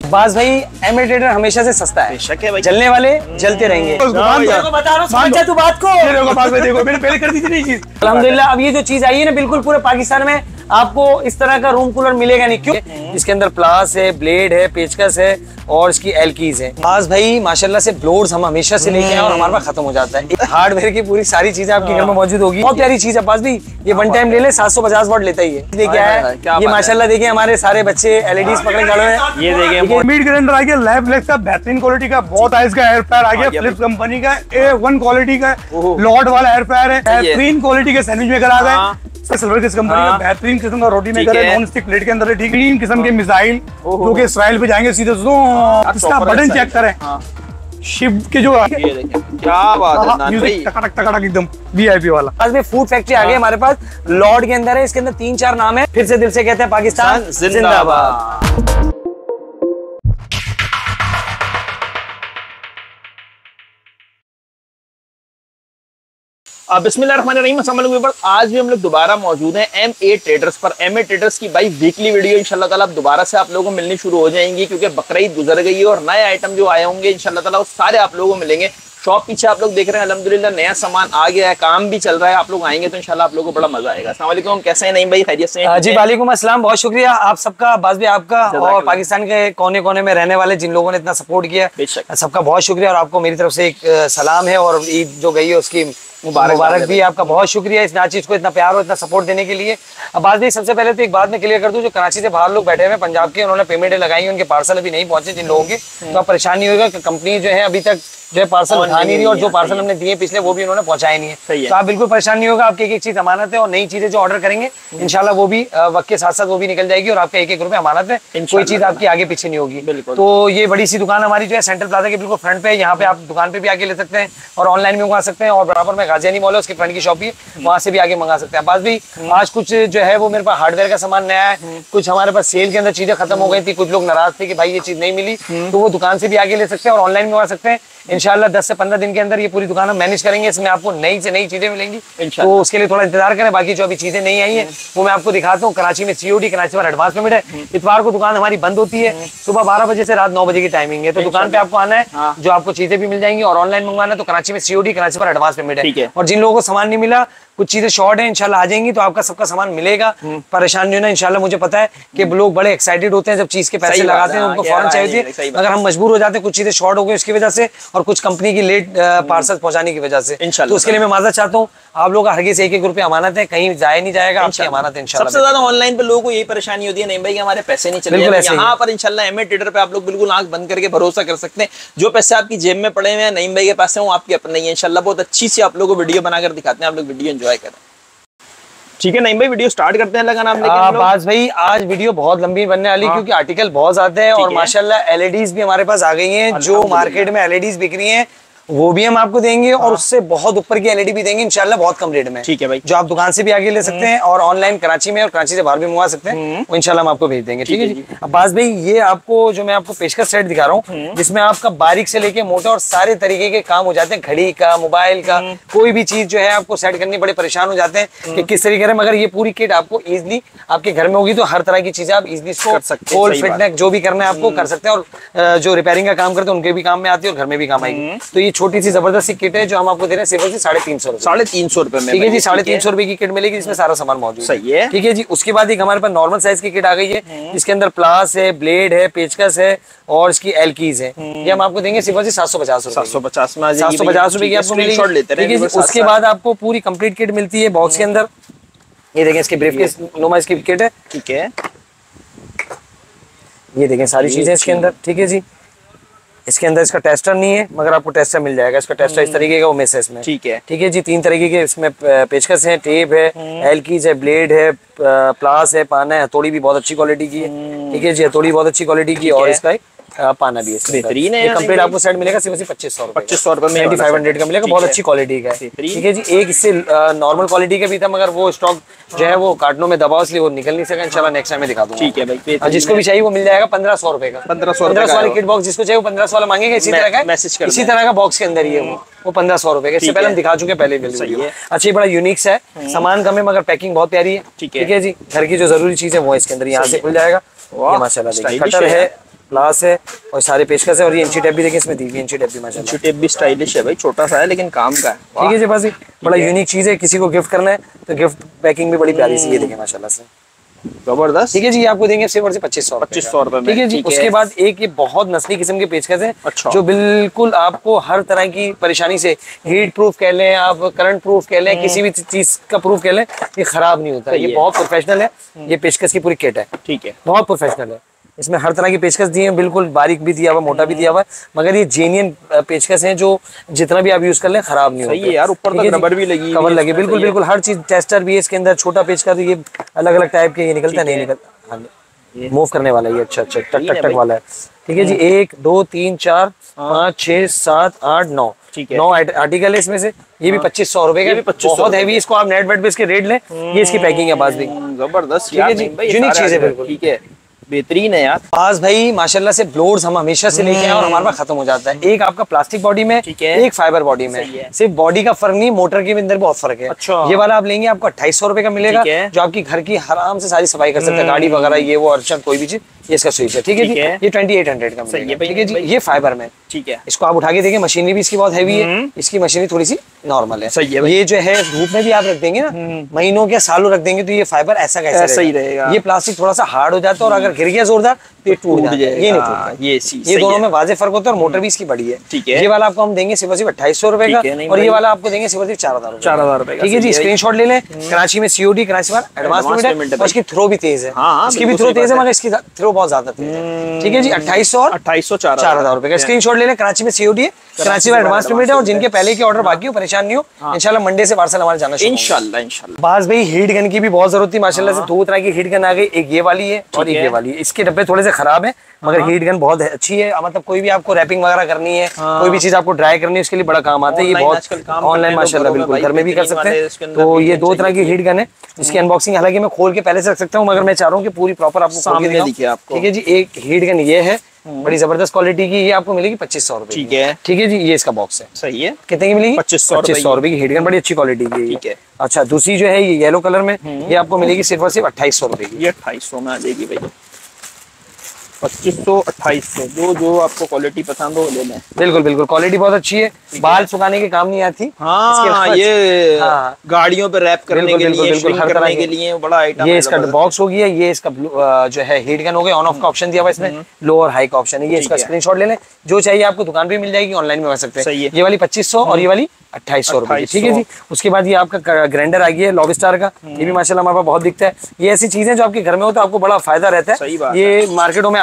बाज भाई एमिटेटर हमेशा से सस्ता है, है भाई। जलने वाले जलते रहेंगे। तू बात को देखो मैंने पहले कर दी थी नहीं चीज। अल्हम्दुलिल्लाह अब ये जो चीज आई है ना, बिल्कुल पूरे पाकिस्तान में आपको इस तरह का रूम कूलर मिलेगा नहीं। क्यों? इसके अंदर प्लास है, ब्लेड है, पेचकस है और इसकी एलकीज है। बाज भाई माशाल्लाह से ब्लोर्स हम हमेशा से लेके आए और हमारे पास खत्म हो जाता है। हार्डवेयर की पूरी सारी चीजें आपके घर में मौजूद होगी। बहुत प्यारी चीज है बाज भाई, ये वन टाइम ले ले 750 वाट लेता ही है। देखिए है ये माशाल्लाह, देखिए हमारे सारे बच्चे एलईडीज पकड़े खड़े हैं। ये देखिए मीड ग्राइंडर आ गया, लैब लेक्स का बेहतरीन क्वालिटी का, बहुत आइस का एयर फ्रायर आ गया, फिलिप्स कंपनी का A1 क्वालिटी का लॉर्ड वाला एयर फ्रायर है। बेहतरीन क्वालिटी के सैंडविच मेकर आ गए, सिल्वर किस कंपनी का बेहतरीन किस्म का रोटी मेकर है, नॉन स्टिक प्लेट के अंदर है। ठीक, तीन किस्म के मिसाइल जो कि इसराइल पे जाएंगे सीधे। इसका बटन चेक करें, शिप के जो क्या बात है, म्यूजिक टकटक टकटक एकदम वीआईपी वाला। आज भी फूड फैक्ट्री आ गई हमारे पास, लॉर्ड के अंदर है। इसके अंदर 3-4 नाम है। फिर से दिल से कहते हैं पाकिस्तान जिंदाबाद। बिस्मिल्लाहिर्रहमानिर्रहीम, अस्सलाम वालेकुम। आज भी हम लोग दोबारा मौजूद हैं MA ट्रेडर्स पर। MA ट्रेडर्स की भाई वीकली वीडियो इंशाल्लाह ताला दोबारा से आप लोगों को मिलनी शुरू हो जाएंगी, क्योंकि बकरीद गुजर गई है और नए आइटम जो आए होंगे इंशाल्लाह ताला वो सारे आप लोगों को मिलेंगे। शॉप पीछे आप लोग देख रहे हैं, अल्हम्दुलिल्लाह नया सामान आ गया है, काम भी चल रहा है। आप लोग आएंगे तो इंशाल्लाह आप लोगों को बड़ा मजा आएगा। अस्सलाम वालेकुम, कैसे हैं नईम भाई? खैरियत से हैं? जी वालेकुम अस्सलाम, बहुत शुक्रिया आप सबका, बाज भी आपका और पाकिस्तान के कोने कोने में रहने वाले जिन लोगों ने इतना सपोर्ट किया सबका बहुत शुक्रिया। और आपको मेरी तरफ से एक सलाम है और ईद जो गई है उसकी मुबारक भी। आपका बहुत शुक्रिया इस नाचीज को इतना प्यार और इतना सपोर्ट देने के लिए। अब बात भी सबसे पहले तो एक बात मैं क्लियर कर दूं, जो कराची से बाहर लोग बैठे हुए हैं पंजाब के, उन्होंने पेमेंट लगाई, उनके पार्सल अभी नहीं पहुंचे जिन लोगों के, तो आप परेशान नहीं होगा कि कंपनी जो है अभी तक जो है पार्सल उठा नहीं रही और जो पार्सल हमने दिए पिछले वो भी उन्होंने पहुंचाए नहीं है। तो आप बिल्कुल परेशान नहीं होगा, आपकी एक एक चीज अमानत है और नई चीजें जो ऑर्डर करेंगे इंशाल्लाह वो भी वक्त के साथ साथ वो भी निकल जाएगी और आपका 1-1 रुपए अमानत है, कोई चीज आपकी आगे पीछे नहीं होगी। तो ये बड़ी सी दुकान हमारी जो है सेंट्रल प्लाजा के बिल्कुल फ्रंट पे, यहाँ पे आप दुकान पे भी आके ले सकते हैं और ऑनलाइन भी मंगा सकते हैं। और बराबर में गाजियानी मॉल है, उसके फ्रंट की शॉप भी, वहां से भी आगे मंगा सकते हैं। बस भी आज कुछ जो है वो मेरे पास हार्डवेयर का सामान नया है, कुछ हमारे पास सेल के अंदर चीजें खत्म हो गई थी, कुछ लोग नाराज थे कि भाई ये चीज नहीं मिली, तो वो दुकान से भी आगे ले सकते हैं और ऑनलाइन भी मंगा सकते हैं। इंशाल्लाह 10 से 15 दिन के अंदर ये पूरी दुकान हम मैनेज करेंगे, इसमें आपको नई से नई चीजें मिलेंगी, तो उसके लिए थोड़ा इंतजार करें। बाकी जो अभी चीजें नहीं आई है वो मैं आपको दिखाता हूँ। कराची में COD, कराची में एडवांस पेमेंट है। इतवार को दुकान हमारी बंद होती है, सुबह 12 बजे से रात 9 बजे की टाइमिंग है, तो दुकान पे आपको आना है, जो आपको चीजें भी मिल जाएंगी और ऑनलाइन मंगवाना है तो कराची में COD, कराची पर एडवांस पेमेंट है। और जिन लोगों को सामान नहीं मिला, कुछ चीजें शॉर्ट है, इंशाल्लाह आ जाएंगी तो आपका सबका सामान मिलेगा। परेशान नहीं होना इंशाल्लाह। मुझे पता है कि लोग बड़े एक्साइटेड होते हैं जब चीज के पैसे लगाते हैं, उनको फौरन चाहिए, अगर हम मजबूर हो जाते हैं, कुछ चीजें शॉर्ट हो गई उसकी वजह से और कुछ कंपनी की लेट पार्सल पहुंचाने की वजह से, तो उसके लिए मैं माजरत चाहता हूँ। आप लोग हरगिज़ 1-1 रुपए अमानत है, कहीं जाए नहीं जाएगा, आपकी अमानत है इंशाल्लाह। सबसे ज्यादा ऑनलाइन पे लोगों को यही परेशानी होती है नहीं भाई कि हमारे पैसे नहीं चले। यहाँ पर इंशाल्लाह MA ट्रेडर पे आप लोग बिल्कुल आंख बंद करके भरोसा कर सकते हैं। जो पैसे आपकी जेब में पड़े हुए हैं नईम भाई के पास है, वो आपके अपने ही है इंशाल्लाह। बहुत अच्छी सी आप लोगों को वीडियो बनाकर दिखाते हैं, आप लोग वीडियो एंजॉय करें। ठीक है नईम भाई, वीडियो स्टार्ट करते हैं। लगा नाम बाज भाई, आज वीडियो बहुत लंबी बनने वाली क्योंकि आर्टिकल बहुत ज्यादा है और माशाल्लाह LEDs भी हमारे पास आ गई हैं। जो मार्केट में LEDs बिक रही हैं वो भी हम आपको देंगे और उससे बहुत ऊपर की LED भी देंगे इंशाल्लाह, बहुत कम रेट में। ठीक है भाई, जो आप दुकान से भी आगे ले सकते हैं और ऑनलाइन कराची में और कराची से बाहर भी मंगवा सकते हैं, वो इंशाल्लाह हम आपको भेज देंगे। ठीक है जी। अब बाज भाई, ये आपको जो मैं आपको पेशकश सेट दिखा रहा हूँ, जिसमें आपका बारीक से लेके मोटा और सारे तरीके के काम हो जाते हैं, घड़ी का, मोबाइल का, कोई भी चीज जो है आपको सेट करनी बड़े परेशान हो जाते हैं कि किस तरीके से, मगर ये पूरी किट आपको इजिली आपके घर में होगी तो हर तरह की चीजें आप इजिली कर सकते हैं। फिटनेस जो भी करना है आपको कर सकते हैं और जो रिपेयरिंग का काम करते हैं उनके भी काम में आती है और घर में भी काम आएगी। तो ये छोटी सी जबरदस्त किट है जो हम आपको दे रहे हैं सिर्फ 350 रुपए में। ठीक है जी, 350 रुपए की किट मिलेगी जिसमें सारा सामान मौजूद है। सही है। ठीक है जी। उसके बाद एक हमारे पास नॉर्मल साइज की किट आ गई है, जिसके अंदर प्लास है, ब्लेड है, पेचकस है और इसकी एलकीज है। ये हम आपको देंगे सिर्फ 750 रुपए की आपको मिलेगी। ठीक है जी। उसके बाद आपको पूरी कंप्लीट किट मिलती है बॉक्स के अंदर। ये देखें, इसके ब्रीफकेस नुमा इसकी किट है। ठीक है, ये देखें सारी चीजें इसके अंदर। ठीक है जी। इसके अंदर इसका टेस्टर नहीं है, मगर आपको टेस्टर मिल जाएगा। इसका टेस्टर इस तरीके का वो मिस है इसमें। ठीक है। ठीक है जी। 3 तरीके के इसमें पेचकस है, टेप है, एलकीज है, ब्लेड है, प्लास है, पाना है, हथौड़ी भी बहुत अच्छी क्वालिटी की है। ठीक है जी, हथौड़ी बहुत अच्छी क्वालिटी की और इसका पाना भी है। बेहतरीन है। कंप्लीट आपको सेट मिलेगा सिर्फ 2500 रुपए में, 9500 का मिलेगा। बहुत अच्छी क्वालिटी का है। ठीक है जी। एक इससे नॉर्मल क्वालिटी का भी था, मगर वो स्टॉक जो है वो कार्टनों में दबा, इसलिए वो निकल नहीं सका। इंशाल्लाह नेक्स्ट टाइम में दिखा दूंगा। ठीक है भाई, जिसको भी चाहिए वो मिल जाएगा 1500 रुपए का। 1500 वाली किट बॉक्स जिसको चाहिए वो 1500 वाला मांगेगा। इसी तरह का मैसेज कर, इसी तरह का बॉक्स के अंदर ही है वो 1500 रुपए का। इससे पहले हम दिखा चुके हैं पहले। अच्छा, बड़ा यूनिक है, सामान कम है मगर पैकिंग बहुत प्यारी है। ठीक है जी। घर की जो जरूरी चीज है वो इसके अंदर यहाँ से खुल जाएगा। माशाल्लाह, कटर है, क्लास है और सारे पेशकश है। और ये इंची टेप भी देखिए इसमें दी हुई, इंची टेप भी माशाल्लाह, इंची टेप भी स्टाइलिश है भाई, छोटा सा है लेकिन काम का है। ठीक है जी बस बड़ा यूनिक चीज है, किसी को गिफ्ट करना है तो गिफ्ट पैकिंग भी बड़ी प्यारी सी, ये देखिए माशाल्लाह से जबरदस्त। ठीक है जी, आपको देंगे सिर्फ और सिर्फ 2500 रुपए में। ठीक है जी। उसके बाद एक ये बहुत नस्ली किस्म के पेचकस है, अच्छा। जो बिल्कुल आपको हर तरह की परेशानी से, हीट प्रूफ कह लें आप, करंट प्रूफ कह लें, किसी भी चीज का प्रूफ कह लें, ये खराब नहीं होता। ये बहुत प्रोफेशनल है, ये पेचकस की पूरी किट है। ठीक है, बहुत प्रोफेशनल है, इसमें हर तरह की पेचकस दी है, बिल्कुल बारीक भी दिया हुआ, मोटा भी दिया हुआ है, मगर ये जेन्युइन पेचकस हैं जो जितना भी आप यूज कर लें खराब नहीं होते। सही है यार, ऊपर तक रबर भी लगी, कवर लगे, बिल्कुल बिल्कुल हर चीज, टेस्टर भी है इसके अंदर, छोटा पेचकस, ये अलग अलग टाइप के, ये निकलता नहीं निकलता, मूव करने वाला है ये। अच्छा अच्छा, टक टक टक वाला है। ठीक है जी, 1 2 3 4 5 6 7 8 9 9 आर्टिकल है इसमें से। ये भी 2500 रुपए का, बहुत हैवी। इसको आप नेट वेट पे इसके रेट लें, ये इसकी पैकिंग है बाज भी जबरदस्त। ठीक है जी, यूनिक चीज है बिल्कुल। ठीक है, बेहतरीन है यार। पास भाई माशाल्लाह से ब्लोड्स हम हमेशा से लेके आए और हमारे पास खत्म हो जाता है। एक आपका प्लास्टिक बॉडी में, एक फाइबर बॉडी में। सिर्फ बॉडी का फर्क नहीं, मोटर के अंदर बहुत फर्क है। अच्छा। ये वाला आप लेंगे आपको 2800 रुपए का मिलेगा, जो आपकी घर की आराम से सारी सफाई कर सकते हैं, गाड़ी वगैरह ये वो अर्चन कोई भी चीज, ये इसका स्विच है। ठीक है जी, ये 2800 का मिलेगा। ठीक है जी, ये फाइबर में। ठीक है, इसको आप उठा के देखिए, मशीनरी भी इसकी बहुत हैवी है, इसकी मशीनरी थोड़ी सी नॉर्मल है। सही है। ये जो है धूप में भी आप रख देंगे ना, महीनों के सालों रख देंगे तो ये फाइबर ऐसा कैसा ही रहेगा। ये प्लास्टिक थोड़ा सा हार्ड हो जाता है और अगर गिर गया जोरदार तो ये टूट जाता है, ये नहीं टूटता। ये दोनों में वाजे फर्क होता है और मोटर भी इसकी बड़ी है। ठीक है, ये वाला आपको हम देंगे सिर्फ 2800 रुपए का, और ये वाला आपको देंगे सिर्फ 4000 रुपए। ठीक है जी, स्क्रीनशॉट ले लें। कराची में सीओडी, कराची में एडवांस पेमेंट है, उसकी थ्रो भी तेज है, इसकी भी थ्रो तेज है मगर इसकी थ्रो बहुत ज्यादा तेज है। ठीक है जी, 2800 और 4000 रुपए का स्क्रीनशॉट ले लें। कराची में सीओडी है, कराची में एडवांस पेमेंट है, और जिनके पहले के ऑर्डर बाकी हो परेशान नहीं हो, इंशाल्लाह मंडे से पार्सल हमारे जाना इंशाल्लाह। बास भाई हीट गन की भी बहुत जरूरत थी माशाल्लाह से। 2 तरह की हीट गन आ गई, एक ये वाली है और एक ये वाली है। इसके डब्बे थोड़े से खराब है मगर हीट गन बहुत अच्छी है। मतलब कोई भी आपको रैपिंग वगैरह करनी है, कोई भी चीज आपको ड्राई करनी है, उसके लिए बड़ा काम आता है। ये बहुत ऑनलाइन माशाल्लाह बिल्कुल घर में भी कर सकते हैं। तो ये 2 तरह की हीट गन है, इसकी अनबॉक्सिंग हालांकि मैं खोल के पहले से रख सकता हूँ, मगर मैं चाह रहा हूँ कि पूरी प्रॉपर आपको खोल के दिखाऊं। ठीक है जी, एक हीट गन ये है, बड़ी जबरदस्त क्वालिटी की, ये आपको मिलेगी 2500 रुपए। ठीक है, ठीक है जी, ये इसका बॉक्स है। सही है, कितने की मिलेगी? 2500 रुपए की हीट गन, बड़ी अच्छी क्वालिटी की। ठीक है। अच्छा, दूसरी जो है ये येलो कलर में, ये आपको मिलेगी सिर्फ और सिर्फ 2800 रुपए की। ये 2800 में आ जाएगी भाई, 2500 2800, जो आपको क्वालिटी पसंद हो ले लें। बिल्कुल बिल्कुल, क्वालिटी बहुत अच्छी है, बाल सुखाने के काम नहीं आती। हाँ, ये गाड़ियों पे रैप करने के लिए, बिल्कुल हर तरह के लिए बड़ा आइटम। ये इसका बॉक्स हो गया, ये इसका जो है हीट गन हो गया, ऑन ऑफ का ऑप्शन दिया हुआ इसमें, लो और हाई का ऑप्शन है। ये इसका स्क्रीनशॉट ले लें, जो चाहिए आपको दुकान पे मिल जाएगी, ऑनलाइन में कर सकते हैं। ये वाली 2500 और ये वाली 2800 रुपए। ठीक है जी, उसके बाद ये आपका ग्राइंडर आ गया है लॉबस्टार का, ये भी माशाल्लाह हमारे पास बहुत दिखता है। ये ऐसी चीजें जो आपके घर में हो तो आपको बड़ा फायदा रहता है। ये मार्केटों में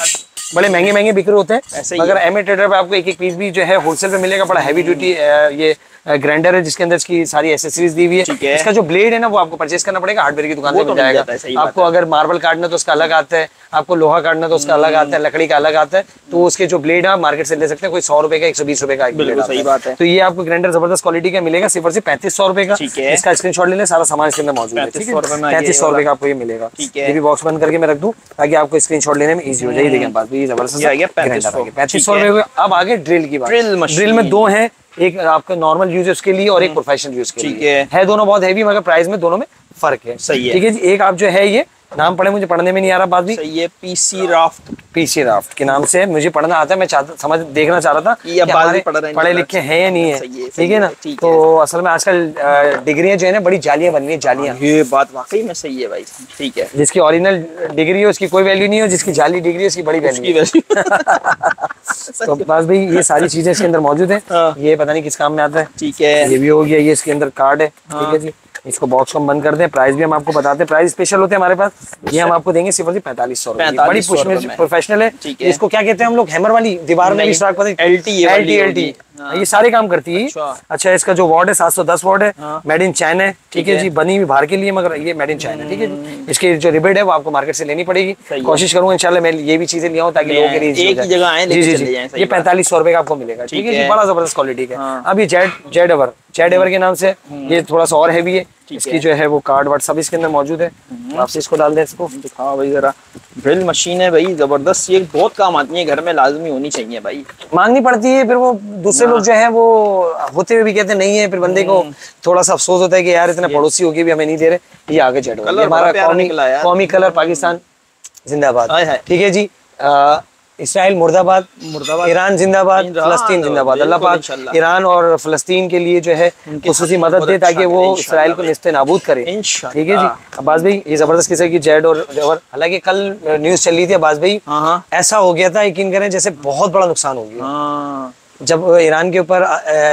बड़े महंगे महंगे बिक्री होते हैं, मगर एमए ट्रेडर पे आपको एक एक पीस भी जो है होलसेल पे मिलेगा। बड़ा हैवी ड्यूटी ये ग्राइंडर है जिसके अंदर इसकी सारी एसेसरीज दी हुई है। इसका जो ब्लेड है ना वो आपको परचेज करना पड़ेगा, हार्डवेयर की दुकान पे मिल जाएगा। आपको अगर मार्बल काटना तो उसका अलग आता है, आपको लोहा काटना तो उसका अलग आता है, लकड़ी का अलग आता है। तो उसके जो ब्लेड है मार्केट से ले सकते हैं, कोई 100 रुपए का 120 रुपए का ब्लेड आता है। तो ये आपको ग्राइंडर जबरदस्त क्वालिटी का मिलेगा, सिर्फ और सिर्फ 3500 रुपए का। इसका स्क्रीनशॉट ले लें, सारा सामान इसके अंदर मौजूद है। 3500 रुपए का आपको ये मिलेगा। ये भी बॉक्स बंद करके मैं रख दूं ताकि आपको स्क्रीनशॉट लेने में इजी हो जाए। देखिए बात जबरदस्त 3500 रुपए। अब आगे ड्रिल की बात। ड्रिल में 2 है, एक आपका नॉर्मल यूज उसके लिए और एक प्रोफेशनल यूज के लिए है। दोनों बहुत हैवी मगर प्राइस में दोनों में फर्क है। सही है। ठीक है जी, एक आप जो है ये नाम पढ़े, मुझे पढ़ने में नहीं आ रहा बात भी। सही है, पीसी राफ्ट। पीसी राफ्ट के नाम से मुझे पढ़ना आता है, मैं समझ देखना चाह रहा था कि हमारे पढ़े लिखे हैं या नहीं है। ठीक है ना, तो असल में आजकल डिग्रियां जो है ना बड़ी जालियां बन रही है, जालियां। ये बात वाकई में सही है भाई। ठीक है, जिसकी ओरिजिनल डिग्री है उसकी कोई वैल्यू नहीं है, जिसकी जाली डिग्री है उसकी बड़ी वैल्यू है। तो बस भाई ये सारी चीजें इसके अंदर मौजूद है। ये पता नहीं किस काम में आता है। ठीक है, ये भी हो गया, ये इसके अंदर कार्ड है। ठीक है जी, इसको बॉक्स को हम बंद कर दें। प्राइस भी हम आपको बताते हैं, प्राइस स्पेशल होते हैं हमारे पास। ये हम आपको देंगे सिर्फ 4500 रुपए। बड़ी प्रोफेशनल है। इसको क्या कहते हैं हम लोग, हैमर वाली दीवार में भी स्टार्ट करते हैं, एलटी ये सारे काम करती है। अच्छा, इसका जो वाट है 710 वाट है, मेड इन चाइना है। ठीक है जी, बनी हुई बाहर के लिए मगर ये मेड इन चाइना। ठीक है जी, इसकी जो रिबेट है वो आपको मार्केट से लेनी पड़ेगी। कोशिश करूंगा इंशाल्लाह मैं ये भी चीजें ले आऊं ताकि लोगों के लिए एक ही जगह आए। ये 4500 रुपए का आपको मिलेगा। ठीक है जी, बड़ा जबरदस्त क्वालिटी का। अब ये जेड एवर के नाम से, ये थोड़ा सा और हैवी है। इसकी जो है वो कार्ड वार्ड सब इसके अंदर मौजूद है। आपसे इसको डाल दें, इसको दिखाओ भाई जरा। ड्रिल मशीन है भाई जबरदस्त, ये बहुत काम आती है, घर में लाजमी होनी चाहिए भाई। मांगनी पड़ती है, फिर वो दूसरे लोग जो है वो होते हुए भी कहते नहीं है, फिर बंदे को थोड़ा सा अफसोस होता है कि यार इतने पड़ोसी होके भी हमें नहीं दे रहे। ये आगे जेड एवर, हमारा कौमी कलर, पाकिस्तान जिंदाबाद। ठीक है जी, इसराइल मुर्दाबाद, ईरान जिंदाबाद, फलस्तीन जिंदाबाद। अल्लाह पाक ईरान और फलस्तीन के लिए जो है खुसूसी मदद दे ताकि वो इसराइल को निस्ते नाबूद करे। ठीक है जी। अब्बास भाई ये जबरदस्त किस्म की जेड और जवर, हालांकि कल न्यूज चल रही थी अब्बास भाई, ऐसा हो गया था यकीन करें जैसे बहुत बड़ा नुकसान हो गया। जब ईरान के ऊपर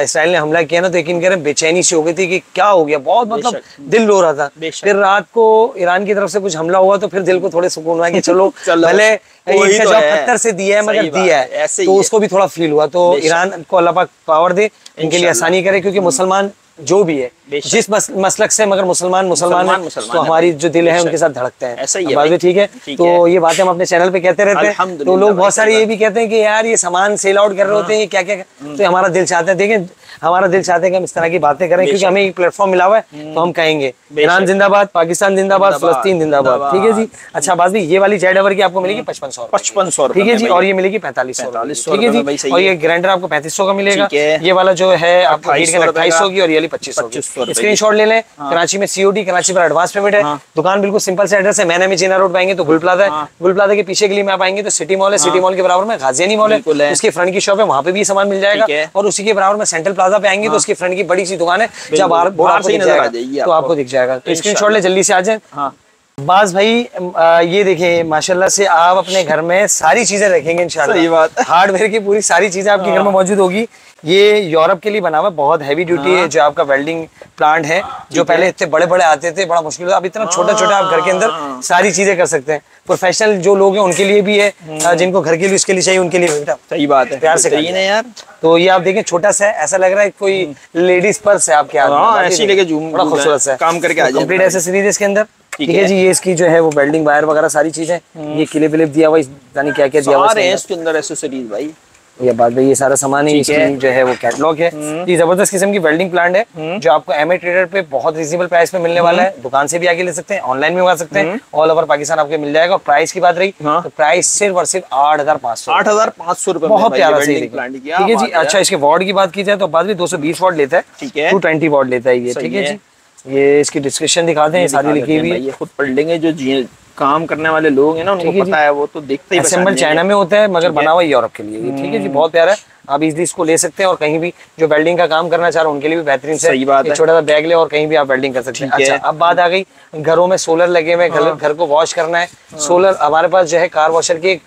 इसराइल ने हमला किया ना तो यकीन करें बेचैनी सी हो गई थी कि क्या हो गया, बहुत मतलब दिल रो रहा था। फिर रात को ईरान की तरफ से कुछ हमला हुआ तो फिर दिल को थोड़े सुकून हुआ कि चलो भले इनका जवाब पत्थर से दिया है मगर दिया है, तो उसको भी थोड़ा फील हुआ। तो ईरान को अल्लाह पाक पावर दे, इनके लिए आसानी करे, क्योंकि मुसलमान जो भी है जिस मसलक से, मगर मुसलमान तो हमारी जो दिल है उनके साथ धड़कते हैं। ऐसा ही है, ठीक है। तो ये बातें हम अपने चैनल पे कहते रहते हैं, तो लोग बहुत सारे ये भी कहते हैं कि यार ये सामान सेल आउट कर रहे होते हैं, क्या क्या, तो हमारा दिल चाहता है, देखें हमारा दिल चाहता है कि हम इस तरह की बातें करें, क्योंकि हमें एक प्लेटफॉर्म मिला हुआ है, तो हम कहेंगे ईरान जिंदाबाद, पाकिस्तान जिंदाबाद, फलस्तीन जिंदाबाद। ठीक है जी। अच्छा बात भी, ये वाली जेड एवर की आपको मिलेगी 5500, ठीक है जी, और ये मिलेगी 4500, ठीक है जी। और ये ग्राइंडर आपको 3500 का मिलेगा। ये वाला जो है आपको 2800 की, और ये वाली 2500। स्क्रीनशॉट ले लें। कराची में COD, कराची पर एडवांस पेमेंट है। दुकान बिल्कुल सिंपल से एड्रेस है, मैंने में जीना रोड पाएंगे तो गुल प्लाजा है, गुल प्लाजा के पीछे गली में आप आएंगे तो सिटी मॉल है, सिटी मॉल के बराबर में गाजियानी मॉल है, उसके फ्रंट की शॉप है, वहाँ पे भी सामान मिल जाएगा। और उसी के बराबर में सेंट्रल प्लाजा पे आएंगे तो उसकी फ्रंट की बड़ी सी दुकान है, जब बाहर से नजर आ जाएगी तो आपको दिख जाएगा। तो स्क्रीनशॉट ले, जल्दी से आ जाए। बास भाई ये देखिए माशाल्लाह से आप अपने घर में सारी चीजें रखेंगे इंशाल्लाह। सही बात है। हार्डवेयर की पूरी सारी चीजें आपके घर में मौजूद होगी। ये यूरोप के लिए बना हुआ बहुत हैवी ड्यूटी है, जो आपका वेल्डिंग प्लांट है, जो पहले इतने बड़े बड़े आते थे, बड़ा मुश्किल था, अब इतना छोटा छोटा आप घर के अंदर सारी चीजें कर सकते हैं। प्रोफेशनल जो लोग हैं उनके लिए भी है, जिनको घर के लिए उसके लिए चाहिए उनके लिए बेटा। सही बात है, प्यार से करिए यार। तो ये आप देखें छोटा सा है, ऐसा लग रहा है कोई लेडीज पर्स है आपके हाथ में, बड़ा खूबसूरत सा काम करके कंप्लीट एक्सेसरीज इसके अंदर। ठीक है जी। ये इसकी जो है वो वेल्डिंग वायर वगैरह सारी चीजें, ये क्लिप विलिप दिया हुआ, यानी क्या क्या दिया हुआ है इसके अंदर एक्सेसरीज भाई। ये बात भाई, ये सारा सामान है, इसकी जो है वो कैटलॉग है। ये जबरदस्त किस्म की वेल्डिंग प्लांट है, जो आपको MA ट्रेडर पे बहुत रीजनेबल प्राइस पे मिलने वाला है। दुकान से भी आके ले सकते हैं, ऑनलाइन भी मंगा सकते हैं, ऑल ओवर पाकिस्तान आपको मिल जाएगा। और प्राइस की बात रही तो प्राइस सिर्फ और सिर्फ 8500 रुपए, बहुत प्यारा सी प्लांट। ठीक है जी। अच्छा इसके वाट की बात की जाए तो बाद में 220 वाट लेता है, 220 वाट लेता है ये। ठीक है जी। ये इसकी डिस्क्रिप्शन दिखाते हैं, सारी लिखी हुई है, ये खुद पढ़ लेंगे। जो काम करने वाले लोग हैं ना उनको पता है, वो तो देखते ही असेंबल चाइना में होता है, मगर बना हुआ यूरोप के लिए। ठीक है जी, बहुत प्यारा है, आप इजीली इसको ले सकते हैं। और कहीं भी जो वेल्डिंग का काम करना चाह रहे हैं उनके लिए भी बेहतरीन से एक छोटा सा बैग ले और कहीं भी आप वेल्डिंग कर सकते हैं। अच्छा अब बात आ गई, घरों में सोलर लगे हुए, घर को वॉश करना है, सोलर हमारे पास जो है कार वॉशर की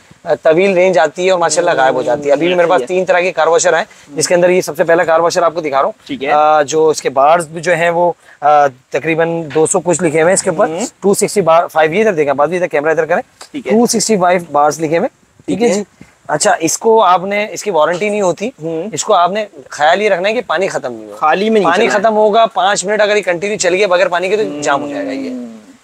तवील रेंज आती है और माशाल्लाह गायब हो जाती है। अभी भी मेरे पास 3 तरह के कार वॉशर हैं, जिसके अंदर ये सबसे पहला कार वॉशर आपको दिखा रहा हूँ। जो इसके बार्स जो हैं वो तकरीबन 200 कुछ लिखे हुए हैं इसके ऊपर, 265 ये इधर देखा, बाद में इधर कैमरा इधर करें, 265 बार्स लिखे हुए। ठीक है जी। अच्छा इसको आपने, इसकी वारंटी नहीं होती, इसको आपने ख्याल ये रखना है कि पानी खत्म नहीं होगा, खाली में पानी खत्म होगा 5 मिनट अगर ये कंटिन्यू चल गया बगैर पानी के तो जाम हो जाएगा।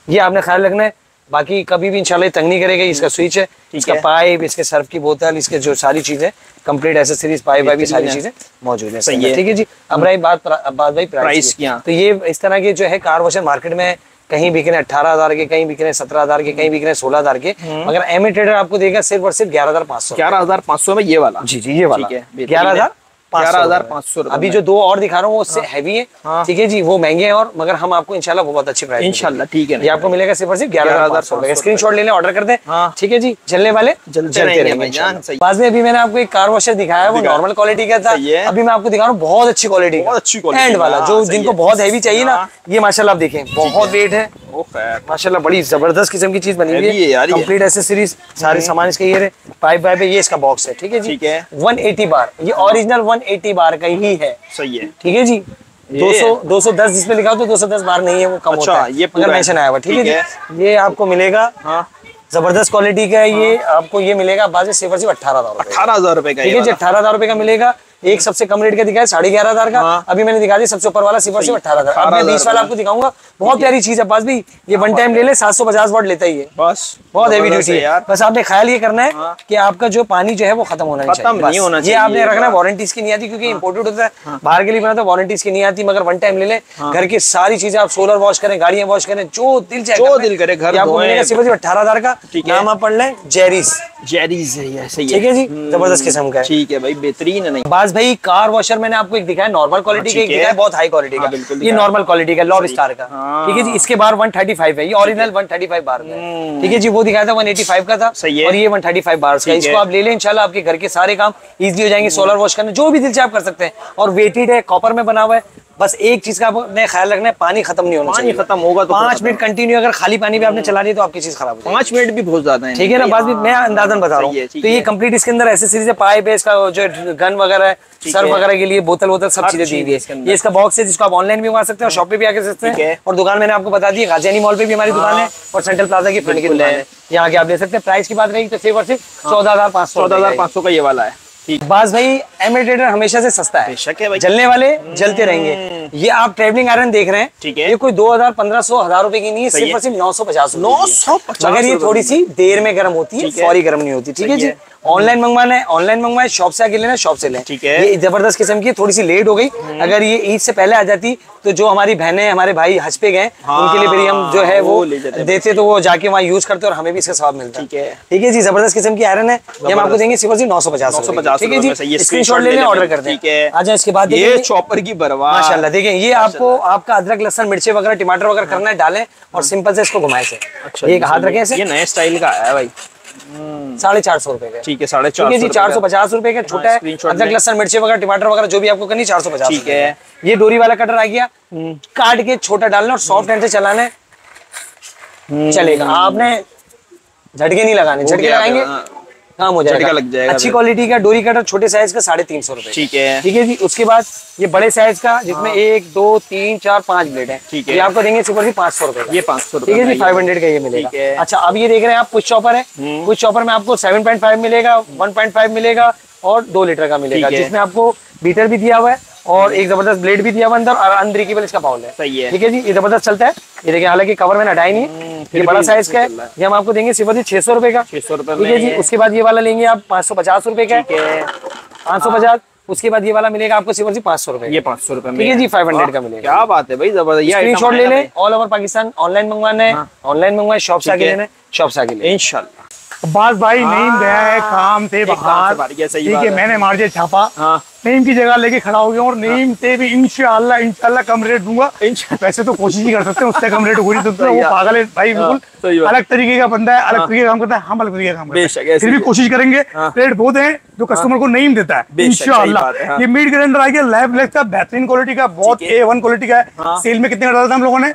ये आपने ख्याल रखना है। बाकी कभी भी इंशाल्लाह तंग नहीं करेगा। इसका स्विच है, इसका पाइप, इसके सर्फ की बोतल, इसके जो सारी चीजें कंप्लीट एक्सेसरीज, पाइप वाइप सारी चीजें मौजूद है। ठीक है जी। अब रही बात भाई प्राइस की, तो ये इस तरह के जो है कार वॉशर मार्केट में कहीं बिक रहे हैं 18,000 के, कहीं बिक रहे हैं 17,000 के, कहीं बिक रहे हैं 16,000 के, मगर MA ट्रेडर आपको देगा सिर्फ और सिर्फ 11,500 में ये वाला। जी जी, ये वाला 11,500। अभी जो 2 और दिखा रहा हूँ वो उससे हैवी है। ठीक है जी, वो महंगे हैं और मगर हम आपको इंशाल्लाह बहुत अच्छी प्राइस इंशाल्लाह। ठीक है, ये आपको मिलेगा सिर्फ और सिर्फ 11,500। स्क्रीनशॉट ले लें, ऑर्डर कर दें। ठीक है जी, चलने वाले चलते रहेंगे। बाद में अभी मैंने आपको एक कार वॉशर दिखाया है, वो नॉर्मल क्वालिटी का था। अभी मैं आपको दिखा रहा हूँ बहुत अच्छी क्वालिटी, एंड वाला, जो जिनको बहुत हैवी चाहिए ना, ये माशाल्लाह आप देखें बहुत वेट है माशाल्लाह, बड़ी जबरदस्त किस्म की चीज बनी हुई है, कंप्लीट एक्सेसरीज सारे सामान इसके। ये पाइप वाइप है, ये इसका बॉक्स है। ठीक है जी। 180 बार, ये ओरिजिनल 180 बार का ही है। सही है। ठीक है जी। 210 जिसमें लिखा हो तो 210 बार नहीं है, वो कम होता है, ये मगर मेंशन आया हुआ। ठीक है जी। ये आपको मिलेगा जबरदस्त क्वालिटी का है। ये आपको ये मिलेगा बाजी सिर्फ 18,000 रुपए का। ठीक है जी, 18,000 रुपए का मिलेगा। एक सबसे कम रेट का दिखाया 11,500 का, अभी मैंने दिखा दिया सबसे ऊपर वाला सिर्फ 18,000। अब मैं 20 वाला आपको दिखाऊंगा, बहुत प्यारी चीज है पास भी। ये वन टाइम ले ले, 750 वाट लेता ही है, बस बहुत हेवी ड्यूटी है। बस आपने ख्याल ये करना है कि आपका जो पानी जो है वो खत्म होना चाहिए, ये आपने रखना है। वारंटी इसकी नहीं आती क्योंकि इंपोर्टेड होता है, बाहर के लिए बना तो वारंटी इसकी नहीं आती, मगर वन टाइम ले ले। घर की सारी चीजें आप सोलर वॉश करें, गाड़ियां वॉश करें, जो दिल करे घर आपको मिलेगा सिर्फ 18,000 का। नाम आप पढ़ लें, जेरीज है। ठीक है जी, जबरदस्त किस्म का है। ठीक है भाई, बेहतरीन है। नहीं बात बाज भाई कार वॉशर मैंने आपको एक दिखाया नॉर्मल क्वालिटी का, एक दिखाया बहुत हाई क्वालिटी का। ये नॉर्मल क्वालिटी का लॉब स्टार का, ठीक है जी। इसके बार 135 है, ये ओरिजिनल 135 बार का है, ठीक है जी। वो दिखाया था 185 का था, और ये 135 बार का। इसको आप ले लें, इंशाल्लाह आपके घर के सारे काम इजीली हो जाएंगे। सोलर वॉश करना जो भी दिल से आप कर सकते हैं, और वेटेड है, कॉपर में बना हुआ है। बस एक चीज का आपने ख्याल रखना है, पानी खत्म नहीं होना चाहिए। पानी खत्म होगा तो 5 मिनट कंटिन्यू अगर खाली पानी भी आपने चला दी तो आपकी चीज खराब हो जाएगी। 5 मिनट भी बहुत ज्यादा है, ठीक है ना। बात भी मैं अंदाजन बता रहा हूँ। तो ये कंप्लीट इसके अंदर एसेसरीज है, पाइप है, इसका जो गन वगैरह है, सर्फ वगैरह के लिए बोतल सब चीजें दी हुई है। ये इसका बॉक्स है जिसको आप ऑनलाइन भी मंगा सकते हैं और शॉप पे भी आके सकते हैं। और दुकान मैंने आपको बता दी, गाजियानी मॉल पे भी हमारी दुकान है और सेंट्रल प्लाजा की फ्रंट की दुकान है, यहाँ आके आप ले सकते हैं। प्राइस की बात रहेगी तो सिर्फ और सिर्फ 14,500 का ये वाला है। बाज भाई एमिटेटर हमेशा से सस्ता है, बेशक है भाई, जलने वाले जलते रहेंगे। ये आप ट्रेवलिंग आयरन देख रहे हैं, ठीक है। ये कोई 2000, 1500, 1000 रुपए की नहीं है, सिर्फ और सिर्फ 950 मगर ये थोड़ी सी देर में गर्म होती है, फौरी गर्म नहीं होती, ठीक है जी। ऑनलाइन मंगवाना है ऑनलाइन मंगवाए, शॉप से आके लेना शॉप से लें, ठीक है। ये जबरदस्त किस्म की, थोड़ी सी लेट हो गई। अगर ये ईद से पहले आ जाती तो जो हमारी बहनें हमारे भाई हज पे गए उनके लिए फिर हम जो है वो देते, तो वो जाके वहाँ यूज करते और हमें भी इसका सवाब मिलता है, ठीक है जी। जबरदस्त किस्म की आयरन है, ये हम आपको देंगे सिर्फ 950, ठीक है जी। स्क्रीनशॉट ले लें, ऑर्डर कर दें। अच्छा इसके बाद ये चॉपर की बरवा माशाल्लाह, देखें ये आपको आपका अदरक लहसुन मिर्ची वगैरह टमाटर वगैरह करना है, डालें और सिंपल से इसको घुमाए से। एक हाथ रखें ऐसे, ये नए स्टाइल का है भाई, 450 रुपए का, ठीक है। 450 जी, 450 रुपए का छोटा है। अदरक लहसुन मिर्ची वगैरह टमाटर वगैरह जो भी आपको करनी 450, ठीक है। ये डोरी वाला कटर आ गया, काट के छोटा डालना और सॉफ्ट हैंड से चलाना है, चलेगा। आपने झटके नहीं लगाने, झटके लगाएंगे काम हो जाएगा, लग जाएगा। अच्छी क्वालिटी का डोरी कटर छोटे साइज का 350 रुपए, ठीक है, ठीक है जी। उसके बाद ये बड़े साइज का जिसमें 1, 2, 3, 4, 5 ब्लेड है, ठीक है। ये आपको देंगे सिर्फ 500 रुपए, ये 500 रुपए, ठीक है जी। 500 का ये मिलेगा। अच्छा अब ये देख रहे हैं आप, पुश चॉपर है, पुश चॉपर में आपको 7.5 मिलेगा, 1.5 मिलेगा और 2 लीटर का मिलेगा, जिसमें आपको बीटर भी दिया हुआ है और एक जबरदस्त ब्लेड भी दिया हुआ अंदर और अनब्रेकेबल इसका बाउल है, सही है, ठीक है जी। ये जबरदस्त चलता है, ये देखिए हालांकि कवर में हटाई नहीं है, ये बड़ा साइज का है, ये हम आपको देंगे सिर्फ 600 रुपए का, 600 रुपए, ठीक है जी। उसके बाद ये वाला लेंगे आप 550 रुपए का, 550। उसके बाद ये वाला मिलेगा आपको सिर्फ 500 रुपए, ये 500 रुपए, ठीक है जी। 500 का मिलेगा। क्या बात है भाई, जबरदस्त। स्क्रीनशॉट ले लें, ऑल ओवर पाकिस्तान ऑनलाइन मंगवाना है, ऑनलाइन मंगवाए, शॉप से आके लेना है, शॉप से आके लेना इंशाल्लाह। अब्बास भाई नईम गया है काम से बाहर, ठीक है, मैंने मार दिया छापा, नईम की जगह लेके खड़ा हो गया और नईम से भी इंशाल्लाह कम रेट दूंगा। वैसे तो कोशिश ही कर सकते हैं उससे कम रेट हो सकता है, वो पागल है भाई, बिल्कुल अलग तरीके का बंदा है, अलग तरीके का काम करता है, हम अलग तरीके का काम करते हैं, फिर भी कोशिश करेंगे। रेट बहुत है जो कस्टमर को नईम देता है इंशाल्लाह। ये मीट ग्राइंडर आ गया लैब लेग का, बेहतरीन क्वालिटी का, बहुत A1 क्वालिटी का है। सेल में कितने का डाला था हम लोगों ने?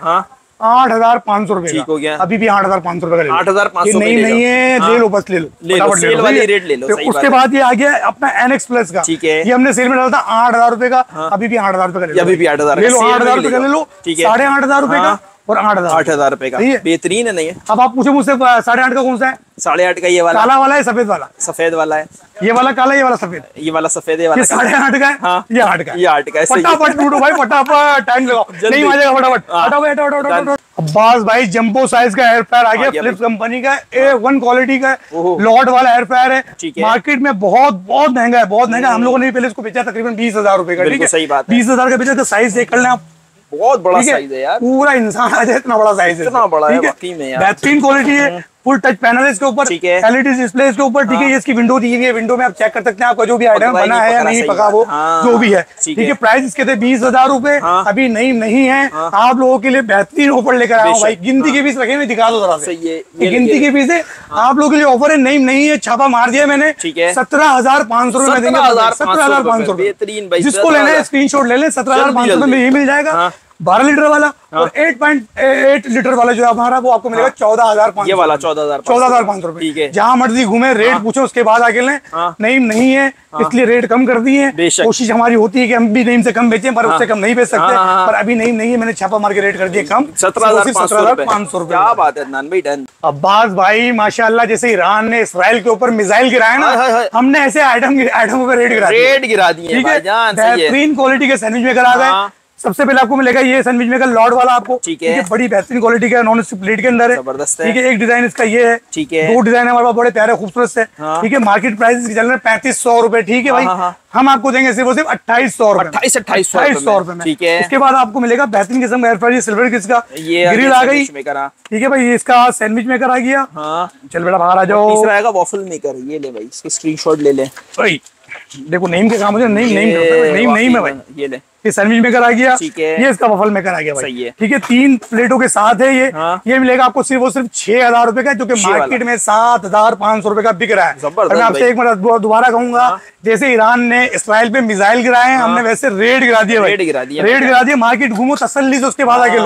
8,500 रुपए का, अभी भी 8,500 रुपए का, 8,500 नहीं है, ले लो, बस ले लो, सेल वाली रेट ले लो। उसके बाद ये आ गया अपना NX प्लस का, ठीक है, ये हमने सेल में डाला था 8,000 रुपए का, अभी भी 8,000 रुपए का, अभी भी 8,000 ले लो, 8,000 रुपए का ले लो, 8,500 रुपए का और 8,000 रुपए का, बेहतरीन है। नहीं है, अब आप पूछे मुझसे 8,500 का कौन सा है? 8,500 का ये वाला, काला वाला है, सफेद वाला? सफेद वाला है, ये वाला काला, ये वाला सफेद, ये वाला सफेद, ये वाला 8,500 का है, ये 8 का, ये 8 का है। फटाफट ढूंढो भाई, फटाफट, टाइम लगाओ, नहीं आ जाएगा, फटाफट। अब्बास भाई जंबो साइज का एयर फायर आ गया, फिलिप्स कंपनी का, A1 क्वालिटी का लॉट वाला एयर फायर है, मार्केट में बहुत महंगा है, बहुत महंगा। हम लोगों ने पहले इसको बेचा तकरीबन 20,000 रुपए का, ठीक है, सही बात, 20,000 का बेचा। साइज देख कर लें आप, बहुत बड़ा साइज है यार, पूरा इंसान आ जाए इतना बड़ा साइज है, इतना बड़ा है वाकई में यार, बेहतरीन क्वालिटी है। फुल टच पैनल है इसके ऊपर, एलईडी डिस्प्ले इसके ऊपर, ठीक है। ये इसकी विंडो दी हुई है, विंडो में आप चेक कर सकते हैं आपका जो भी आइटम बना है या नहीं पका, वो जो भी है, ठीक है। प्राइस इसके थे 20,000 रुपए, अभी नहीं है, आप लोगों के लिए बेहतरीन ऑफर लेकर आया हूँ भाई। गिनती के पीस रखे हुए, दिखा दो जरा से, गिनती के पीस है, आप लोगों के लिए ऑफर है। नहीं है, छापा मार दिया मैंने, 17,500 रुपए में देंगे, 17,500 रुपए। जिसको लेना है स्क्रीनशॉट ले लें, 17,500 में ये मिल जाएगा। 12 लीटर वाला और 8.8 लीटर वाला जो है हमारा, वो आपको मिलेगा 14,500, ये वाला 14,500 रुपए। जहाँ मर्जी घूमे, रेट पूछो उसके बाद आगे लें। नहीं है, इसलिए रेट कम कर दिए। कोशिश हमारी होती है कि हम भी नईम से कम बेचें, पर उससे कम नहीं बेच सकते, पर अभी नहीं है, मैंने छापा मार के रेट कर दिए कम, 17,500 रुपए। क्या बात है अदनान भाई, डन। अब्बास भाई माशाल्लाह, जैसे ईरान ने इसराइल के ऊपर मिसाइल गिराया ना, हमने ऐसे आइटम पे रेट गिरा दिए, बेहतरीन क्वालिटी के सैंडविच मेकर आ गए। सबसे पहले आपको मिलेगा ये सैंडविच मेकर लॉर्ड वाला, आपको ठीक है, बड़ी बेहतरीन क्वालिटी का, नॉन स्टिक प्लेट के अंदर है, जबरदस्त है, ठीक है। एक डिजाइन इसका ये है, ठीक है, 2 डिजाइन हमारे पास बड़े प्यारे खूबसूरत से, ठीक है। मार्केट प्राइस चल रहे हैं 3500 रुपए, ठीक है भाई, हम आपको देंगे सिर्फ 2800 रुपए, 2800 रुपए में, ठीक है। इसके बाद आपको मिलेगा बेहतरीन किस्म का एयर फ्रायर, सिल्वर किसका ग्रिल आ गई, ठीक है भाई। इसका सैंडविच मेकर आ गया, चल बेटा बाहर आ जाओ। तीसरा आएगा वॉफल मेकर, ये ले भाई, इसका स्क्रीनशॉट ले ले भाई, देखो नेम के काम होते हैं, नेम करता है, नेम है भाई। ये ले, ये सैंडविच मेकर आ गया, ठीक है। ये इसका वफल मेकर आ गया भाई, सही है। ठीक है। 3 प्लेटों के साथ है ये। हाँ। ये मिलेगा आपको सिर्फ और सिर्फ 6,000 रुपए का, जो कि मार्केट में 7,500 रुपए का बिक रहा है। मैं आपसे एक बार दोबारा कहूंगा, जैसे ईरान ने इसराइल पे मिसाइल गिराए हैं, हमने वैसे रेड गिरा दिया भाई, रेड गिरा दिया। मार्केट घूमो तसल्ली से, उसके बाद आगे लो।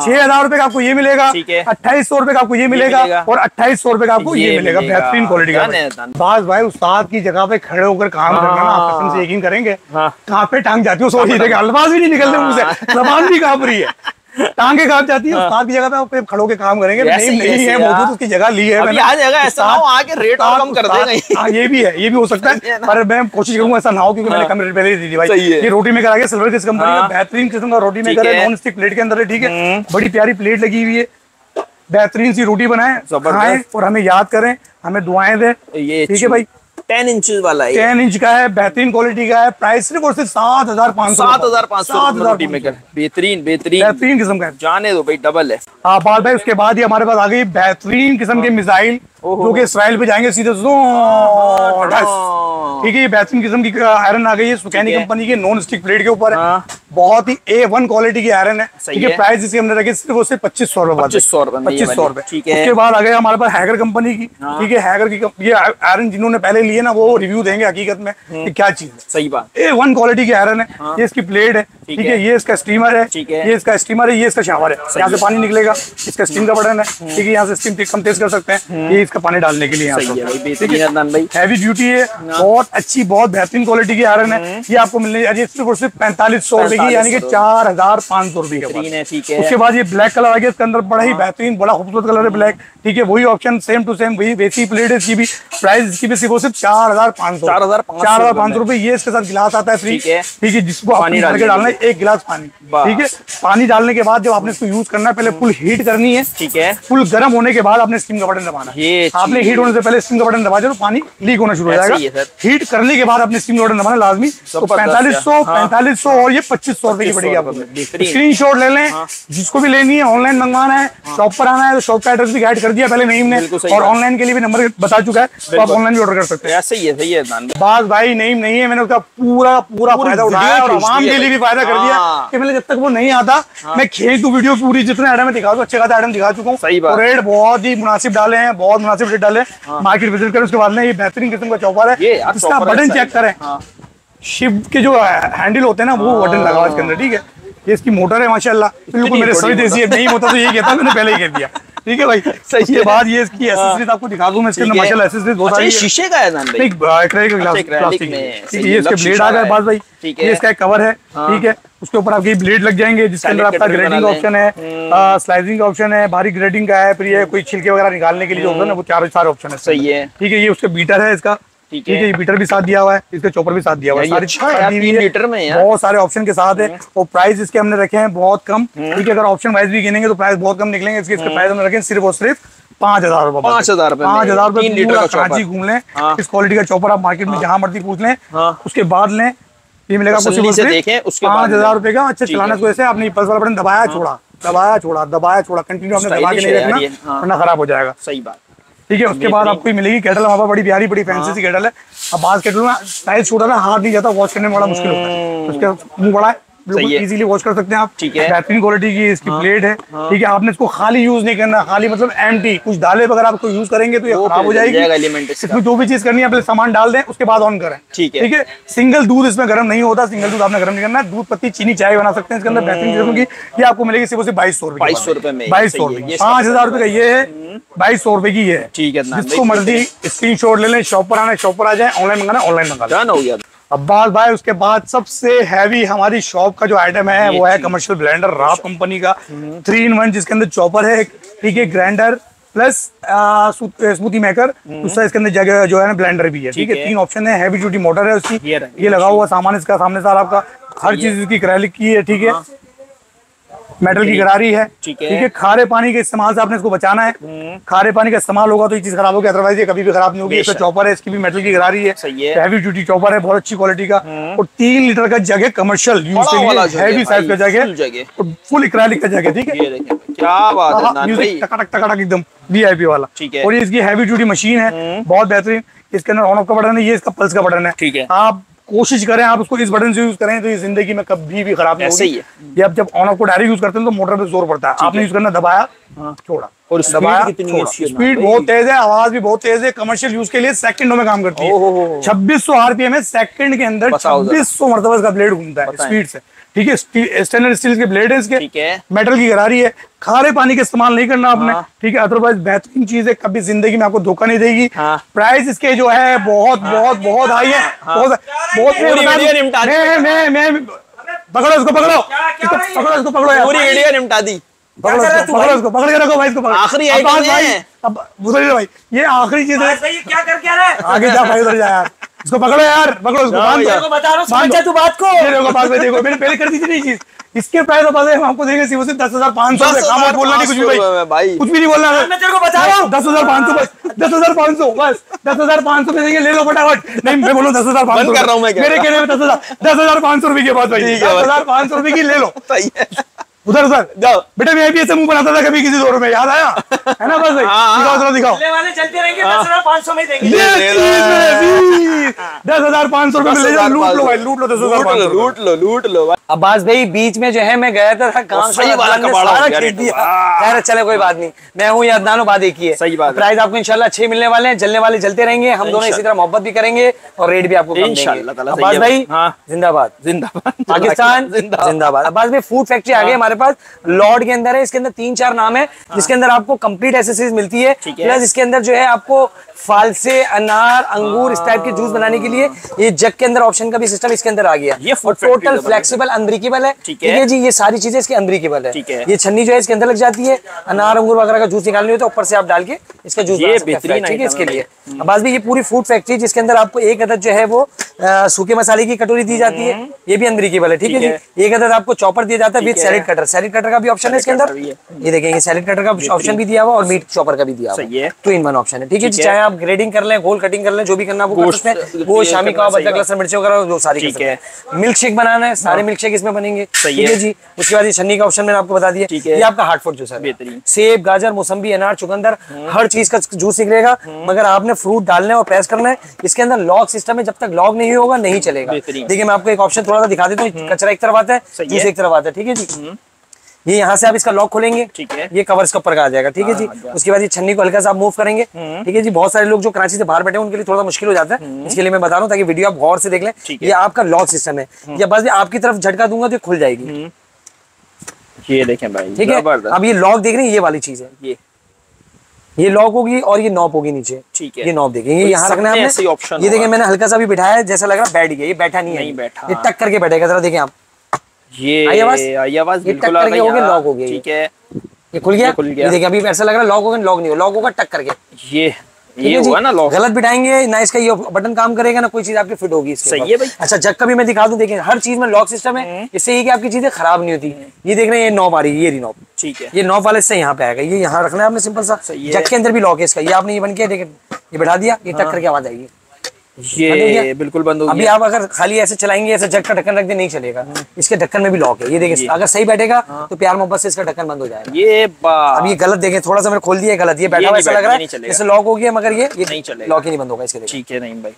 6,000 रुपए का आपको ये मिलेगा, 2800 रुपए का आपको ये मिलेगा, और 2800 रुपए का आपको ये मिलेगा। बेहतरीन क्वालिटी का। बास भाई उस्ताद की जगह पे खड़े होकर काम करना ना, आप कसम से यकीन करेंगे कहाँ पे टांग जाती हो, सोच ही देखा अल्फाज भी नहीं निकलते मुंह से, जबान भी कांप रही है, टांगे कांप जाती है। उस्ताद की जगह पे खड़ो के काम करेंगे, नहीं है मौजूद, उसकी जगह ली है मैंने। ऐसा ना हो आके रेट और कम कर देगा। हाँ ये भी है, ये भी हो सकता है, पर मैं कोशिश करूंगा ऐसा ना हो, क्योंकि मैंने कम रेट पहले ही दी थी भाई। ये रोटी मेकर आ गया सिल्वर किस कंपनी का, बेहतरीन किस्म का रोटी मेकर है, नॉन स्टिक प्लेट के अंदर है, ठीक है। बड़ी प्यारी प्लेट लगी हुई है, बेहतरीन सी रोटी बनाए, खाएं और हमें याद करें, हमें दुआएं दें, ठीक है भाई। 10 इंचेस वाला है, 10 इंच का है, बेहतरीन क्वालिटी का है। प्राइस सिर्फ और सिर्फ 7,500 रोटी मेकर, बेहतरीन किस्म का है। जाने दो भाई, डबल है। हाँ बाल भाई, उसके बाद ही हमारे पास आ गई बेहतरीन किस्म के मिसाइल, जो कि इसराइल पे जाएंगे सीधे, ठीक है। ये बेहतरीन किस्म की आयरन आ गई है, सुकैनी कंपनी की, नॉन स्टिक प्लेट के ऊपर है, बहुत ही A1 क्वालिटी की आयरन है, ठीक है। प्राइस इसके हमने रखे सिर्फ उससे 2500 रुपए, 2500 रुपए, ठीक है। उसके बाद आ गया हमारे पास हैगर कंपनी की, ठीक है। हैगर की ये आयरन जिन्होंने पहले लिए ना, वो रिव्यू देंगे हकीकत में कि क्या चीज है। सही बात, A1 क्वालिटी की आयरन है। ये इसकी प्लेट है, ठीक है। ये इसका स्टीमर है, ये इसका स्टीमर है, ये इसका शावर है, यहाँ से पानी निकलेगा, इसका स्टीम का बटन है, ठीक है। यहाँ से स्टीम कम तेज कर सकते हैं, ये इसका पानी डालने के लिए। हैवी ड्यूटी है, बहुत अच्छी, बहुत बेहतरीन क्वालिटी की आयरन है। ये आपको मिलने जा रही है सिर्फ और सिर्फ 4500 रुपए की, यानी कि 4,500 रुपए की। उसके बाद ये ब्लैक कलर आ गया, इसके अंदर बड़ा ही बेहतरीन, बड़ा खूबसूरत कलर है ब्लैक, ठीक है। वही ऑप्शन सेम टू सेम, वही वैसी प्लेट है, इसकी भी प्राइस इसकी भी सिर्फ 4,500 रुपए। ये इसके साथ गिलास आता है फ्री, ठीक है, जिसको पानी डाल के डालना है, 1 गिलास पानी, ठीक है। पानी डालने के बाद जब आपने इसको यूज करना है, पहले फुल हीट करनी है, ठीक है। फुल गर्म होने के बाद आपने स्टीम का बटन दबाना है। आपने हीट होने से पहले स्टीम का बटन दबा दो, पानी लीक होना शुरू हो जाएगा। हीट करने के बाद आपने स्टीम का बटन दबाना लाजमी। तो 4500 और ये 2500 रुपए की पड़ेगी आपको। स्क्रीनशॉट ले लें, जिसको भी लेनी है, ऑनलाइन मंगवाना है, शॉप पर आना है, तो शॉप का एड्रेस भी गाइड कर दिया पहले नईम ने, और ऑनलाइन के लिए भी नंबर बता चुका है, तो आप ऑनलाइन भी ऑर्डर कर सकते हैं। सही है, सही है। बात भाई नईम नहीं है, मैंने उसका पूरा फायदा उठाया और आवाम के लिए भी फायदा कर दिया कि मैंने जब तक वो नहीं आता, मैं खींच दूं वीडियो पूरी, जितने आइटम में दिखा दूं, अच्छे खासा आइटम दिखा चुका हूँ। रेट बहुत ही मुनासिब डाले हैं, बहुत मुनासिब रेट डाले। मार्केट विजिट करें, उसके बाद में ये बेहतरीन किस्म का चॉपर है, इसका बटन चेक करें, शिप के जो हैंडल होते हैं ना, वो बटन लगा हुआ इसके अंदर, ठीक है। ये इसकी मोटर है माशाल्लाह, बिल्कुल मेरे सही जैसी है, नहीं होता तो यही कहता, मैंने पहले ही कह दिया, ठीक है भाई। सही है। बाद ये इसकी एसेसरीज आपको दिखा दूं मैं, इसके अंदर माशाल्लाह एसेसरीज बहुत सारी है। शीशे का है ना भाई, एक्रेलिक ग्लास प्लास्टिक में, ये इसके ब्लेड आ गए बात भाई, ये इसका एक कवर है, ठीक है। उसके ऊपर आपके ब्लेड लग जाएंगे, जिसके अंदर आपका ग्रेडिंग ऑप्शन है, स्लाइसिंग का ऑप्शन है, बारीक ग्रेडिंग का है, फिर ये कोई छिलके वगैरह निकालने के लिए जो ऑप्शन है, वो चार सारे ऑप्शन है। सही है, ठीक है। ये उसका बीटर है इसका, ठीक है। ये बीटर भी साथ दिया हुआ है, इसका चॉपर भी साथ दिया हुआ है, सारी 3 लीटर में बहुत सारे ऑप्शन के साथ है। और प्राइस इसके हमने रखे हैं बहुत कम, ठीक है। अगर ऑप्शन वाइज भी गिनेंगे तो प्राइस बहुत कम निकलेंगे। इसके प्राइस हमने रखे सिर्फ और सिर्फ 5,000 रुपए, 5,000 रुपए कराची घूम लें। इस क्वालिटी का चॉपर आप मार्केट में जहां मर्जी पूछ लें, उसके बाद लें, ये मिलेगा आपको 5,000 रुपए का। अच्छा चलाने की वजह से आपने पल्स वाला बटन दबाया छोड़ा, दबाया छोड़ा, दबाया छोड़ा, कंटिन्यू आपने दबा के नहीं रखना वरना खराब हो जाएगा। सही बात, ठीक है। उसके बाद आपको मिलेगी केटल, हमारे पास बड़ी प्यारी, बड़ी फैंसी सी केटल है। अब बात केटल में साइज छोटा ना, हाथ नहीं जाता, वॉश करने में बड़ा मुश्किल होता है, उसका मुंह बड़ा है, बिल्कुल इजीली वॉश कर सकते हैं आप, ठीक है। बेहतरीन क्वालिटी की इसकी प्लेट है, ठीक है। आपने इसको खाली यूज नहीं करना, खाली मतलब एम्प्टी, कुछ डाले अगर आपको यूज करेंगे तो ये खराब हो जाएगी। इसमें जो भी चीज करनी है पहले सामान डाल दें, उसके बाद ऑन करें, ठीक है। सिंगल दूध इसमें गर्म नहीं होता, सिंगल दूध आपने गर्म नहीं करना। दूध पत्ती चीनी चाय बना सकते हैं इसके अंदर, बेहतरीन किस्म की। ये आपको मिलेगी सिर्फ 2200 रुपए, 2200 रुपए, 5,000 रुपए का ये है, 2200 रुपए की है, ठीक है। जिसको मर्जी स्क्रीनशॉट ले लें, शॉप पर आना, शॉप पर आ जाए, ऑनलाइन मंगाना, ऑनलाइन मंगा। अब्बास भाई उसके बाद सबसे हैवी हमारी शॉप का जो आइटम है वो है कमर्शियल ब्लेंडर राव कंपनी का 3-in-1, जिसके अंदर चॉपर है, ठीक है, ग्राइंडर प्लस स्मूथी मेकर, दूसरा इसके अंदर जगह जो है ना ब्लेंडर भी है, ठीक है। 3 ऑप्शन है, हैवी ड्यूटी मोटर है उसकी, ये लगा हुआ सामान इसका सामने सारा आपका, हर चीज इसकी एक्रेलिक की है, ठीक है। मेटल की गरारी है, ठीक है। खारे पानी के इस्तेमाल से आपने इसको बचाना है, खारे पानी का इस्तेमाल होगा तो ये चीज खराब होगी, अदरवाइज ये कभी भी खराब नहीं होगी। इसका चॉपर है, इसकी भी मेटल की गरारी है, हैवी ड्यूटी चॉपर है, बहुत अच्छी क्वालिटी का, और 3 लीटर का जग है, कमर्शियल यूज के लिए हैवी साइज का जग है, फुल एक्रेलिक का जग है, ठीक है। क्या बात है, म्यूजिक टकटक टकटक एकदम VIP वाला, और ये इसकी हैवी ड्यूटी मशीन है, बहुत बेहतरीन। इसके अंदर ऑन ऑफ का बटन है, ये इसका पल्स का बटन है। ठीक है। आप कोशिश करें आप उसको इस बटन से यूज करें तो ये जिंदगी में कभी भी खराब नहीं ऐसे ही होगी। है। ये आप जब ऑन ऑफ को डायरेक्ट यूज करते हैं तो मोटर पे जोर पड़ता है, आपने यूज करना दबाया छोड़ा, और दबाया स्पीड कितनी है? स्पीड बहुत तेज है, आवाज भी बहुत तेज है, कमर्शियल यूज के लिए सेकंडों में काम करती है। 2600 आरपीएम है, सेकंड के अंदर 2600 मरतबा इसका ब्लेड घूमता है स्पीड से। ठीक है, स्टेनलेस स्टील के ब्लेड है इसके, ठीक है। मेटल की गरारी है, खारे पानी का इस्तेमाल नहीं करना आपने। ठीक है, अदरवाइज बेहतरीन चीज है, कभी जिंदगी में आपको धोखा नहीं देगी। प्राइस इसके जो है बहुत बहुत बहुत हाई है, बहुत मैं पकड़ो इसको, पकड़ो इसको, पकड़ो यार, पूरी वीडियो निपटा दी। पकड़ो इसको, पकड़ के रखो भाई इसको, आखिरी अब उधर भाई, ये आखिरी चीज है। क्या करके आ रहा है? आगे जा भाई, उधर जा यार, इसको पकड़ो यार, पकड़ो इसको, बांध दो। बता रहा हूँ, समझ जा तू बात को। ये देखो बात में देखो, मैंने पहले कर दी थी नहीं चीज, इसके प्राइस बता दे हम आपको देंगे सिर्फ 10,500 रुपए। काम मत बोलना, नहीं कुछ भी भाई, कुछ भी नहीं बोलना है, मैं तेरे को बता रहा हूँ 10,500 बस, 10,500 बस, 10,500 में देंगे, ले लो फटाफट। नहीं मैं बोलूँ 10,500 कर रहा हूँ मैं, मेरे कहने में 10,500 रुपए की बात भाई, 10,500 रुपए की ले लो। उधर जाओ बेटा, मैं भी ऐसे मुंह बनाता था कभी किसी दौर में, याद आया है ना? बस भाई दिखाओ वाले चलते रहेंगे, 10,500 में देंगे। 10,500 रुपए में ले जाओ, लूट लो भाई, लूट लो 10,500, लूट लो। अब्बास भाई बीच में जो है मैं गया था काम, सही वाला कबाड़ा हो गया खरीद दिया। खैर चले कोई बात नहीं, मैं हूँ या अदनानो, बात एक ही है। सही बात। प्राइस आपको इंशाल्लाह अच्छे मिलने वाले हैं, जलने वाले जलते रहेंगे, हम दोनों इसी तरह मोहब्बत भी करेंगे और रेट भी आपको कम देंगे। अब्बास भाई जिंदाबाद, जिंदाबाद पाकिस्तान जिंदाबाद। अब्बास भाई फूड फैक्ट्री आ गई हमारे पास, लॉर्ड के अंदर है, इसके अंदर 3-4 नाम है, जिसके अंदर आपको कंप्लीट एसेसरीज मिलती है, प्लस इसके अंदर जो है आपको फालसे, अनार, अंगूर इस टाइप के जूस बनाने के लिए ये जग के अंदर ऑप्शन का भी सिस्टम इसके अंदर आ गया। ये टोटल फ्लेक्सिबल अनब्रेकेबल है। ठीक है जी, ये सारी चीजें इसके अनब्रेकेबल है। ये छन्नी जो है इसके अंदर लग जाती है, अनार अंगूर वगैरह का जूस निकालनी हो तो ऊपर से आप डाल के इसका जूस बना सकते हैं। ठीक है, इसके लिए अब्बास भाई ये पूरी फूड फैक्ट्री जिसके अंदर आपको एक अदद जो है वो सूखे मसाले की कटोरी दी जाती है, ये भी अनब्रेकेबल है। ठीक है जी, एक अदद आपको चॉपर दिया जाता है with salad cutter, salad cutter का भी ऑप्शन है इसके अंदर, ये देखेंगे सैलेड कटर का ऑप्शन भी दिया हुआ और मीट चॉपर का भी दिया हुआ, टू इन वन ऑप्शन है। ठीक है जी, चाहे आप ग्रेडिंग कर लें, गोल कटिंग कर लें, जो भी करना वो कर सकते हैं, वो शामी कबाब, अदरक लहसुन मिर्ची वगैरह जो सारी ठीक है। मिल्क शेक बनाना है, सारे मिल्क शेक इसमें बनेंगे। ठीक है जी, उसके बाद ये छन्नी का ऑप्शन मैंने आपको बता दिया, ये आपका हार्ट फूड जूस है, सेब, गाजर, मौसंबी, अनार, चुकंदर, हर चीज का जूस निकलेगा, मगर आपने फ्रूट डालने और प्रेस करना है। इसके अंदर लॉक सिस्टम है, जब तक लॉक नहीं होगा नहीं चलेगा। देखिए मैं आपको एक ऑप्शन थोड़ा सा दिखा देता हूँ, कचरा एक तरफ आता है, जूस एक तरफ आता है। ठीक है जी, ये यहाँ से आप इसका लॉक खोलेंगे, ठीक है, ये कवर इसके ऊपर का आ जाएगा। ठीक है जी, उसके बाद ये छन्नी को हल्का सा आप मूव करेंगे। ठीक है जी, बहुत सारे लोग जो कराची से बाहर बैठे हैं उनके लिए थोड़ा मुश्किल हो जाता है, इसके लिए मैं बता रहा हूँ ताकि वीडियो आप गौर से देख लें। ये आपका लॉक सिस्टम है, या बस आपकी तरफ झटका दूंगा तो खुल जाएगी। ये देखें भाई, ठीक है, अब ये लॉक देख रहे हैं, ये वाली चीज है, ये लॉक होगी और ये नॉब होगी नीचे। ठीक है, ये नॉब देखेंगे, यहाँ रखना है आपने। ये देखें मैंने हल्का सा भी बिठाया है, जैसा लग रहा है बैठ गया, ये बैठा नहीं है, ये टक करके बैठेगा। जरा देखें आप, ये आवाज बिल्कुल आ गई, लॉक हो गया। ठीक है, ये खुल गया। ये देखिए अभी ऐसा लग रहा है लॉक होगा, लॉक नहीं हो, लॉक होगा टक करके। ये हुआ ना लॉक, गलत बिठाएंगे ना इसका ये बटन काम करेगा ना कोई चीज आपकी फिट होगी इसके। सही है भाई। अच्छा जग का भी मैं दिखा दूं, देखिए हर चीज में लॉक सिस्टम है, इससे ये कि आपकी चीजें खराब नहीं होती। ये देख रहे हैं, ये नॉब आ रही है, ये नॉब। ठीक है, ये नॉब वाले से यहाँ पे आएगा, ये यहाँ रखना है आपने सिंपल सा। जग के अंदर भी लॉक है इसका, ये आपने ये बन के देखिए ये बैठा दिया, ये टक करके आवाज आएगी, ये बिल्कुल बंद हो गया। अभी आप अगर खाली ऐसे चलाएंगे, ऐसे जग का ढक्कन रख दे नहीं चलेगा, इसके ढक्कन में भी लॉक है। ये देखिए अगर सही बैठेगा तो प्यार मोहब्बत से इसका ढक्कन बंद हो जाएगा। ये अब ये गलत देखें, थोड़ा सा मैंने खोल दिया, गलत, ये बैठा हुआ ऐसा लग रहा है जैसे लॉक हो गया, मगर ये नहीं चलेगा, लॉक ही नहीं बंद होगा इसके। ठीक है, नहीं भाई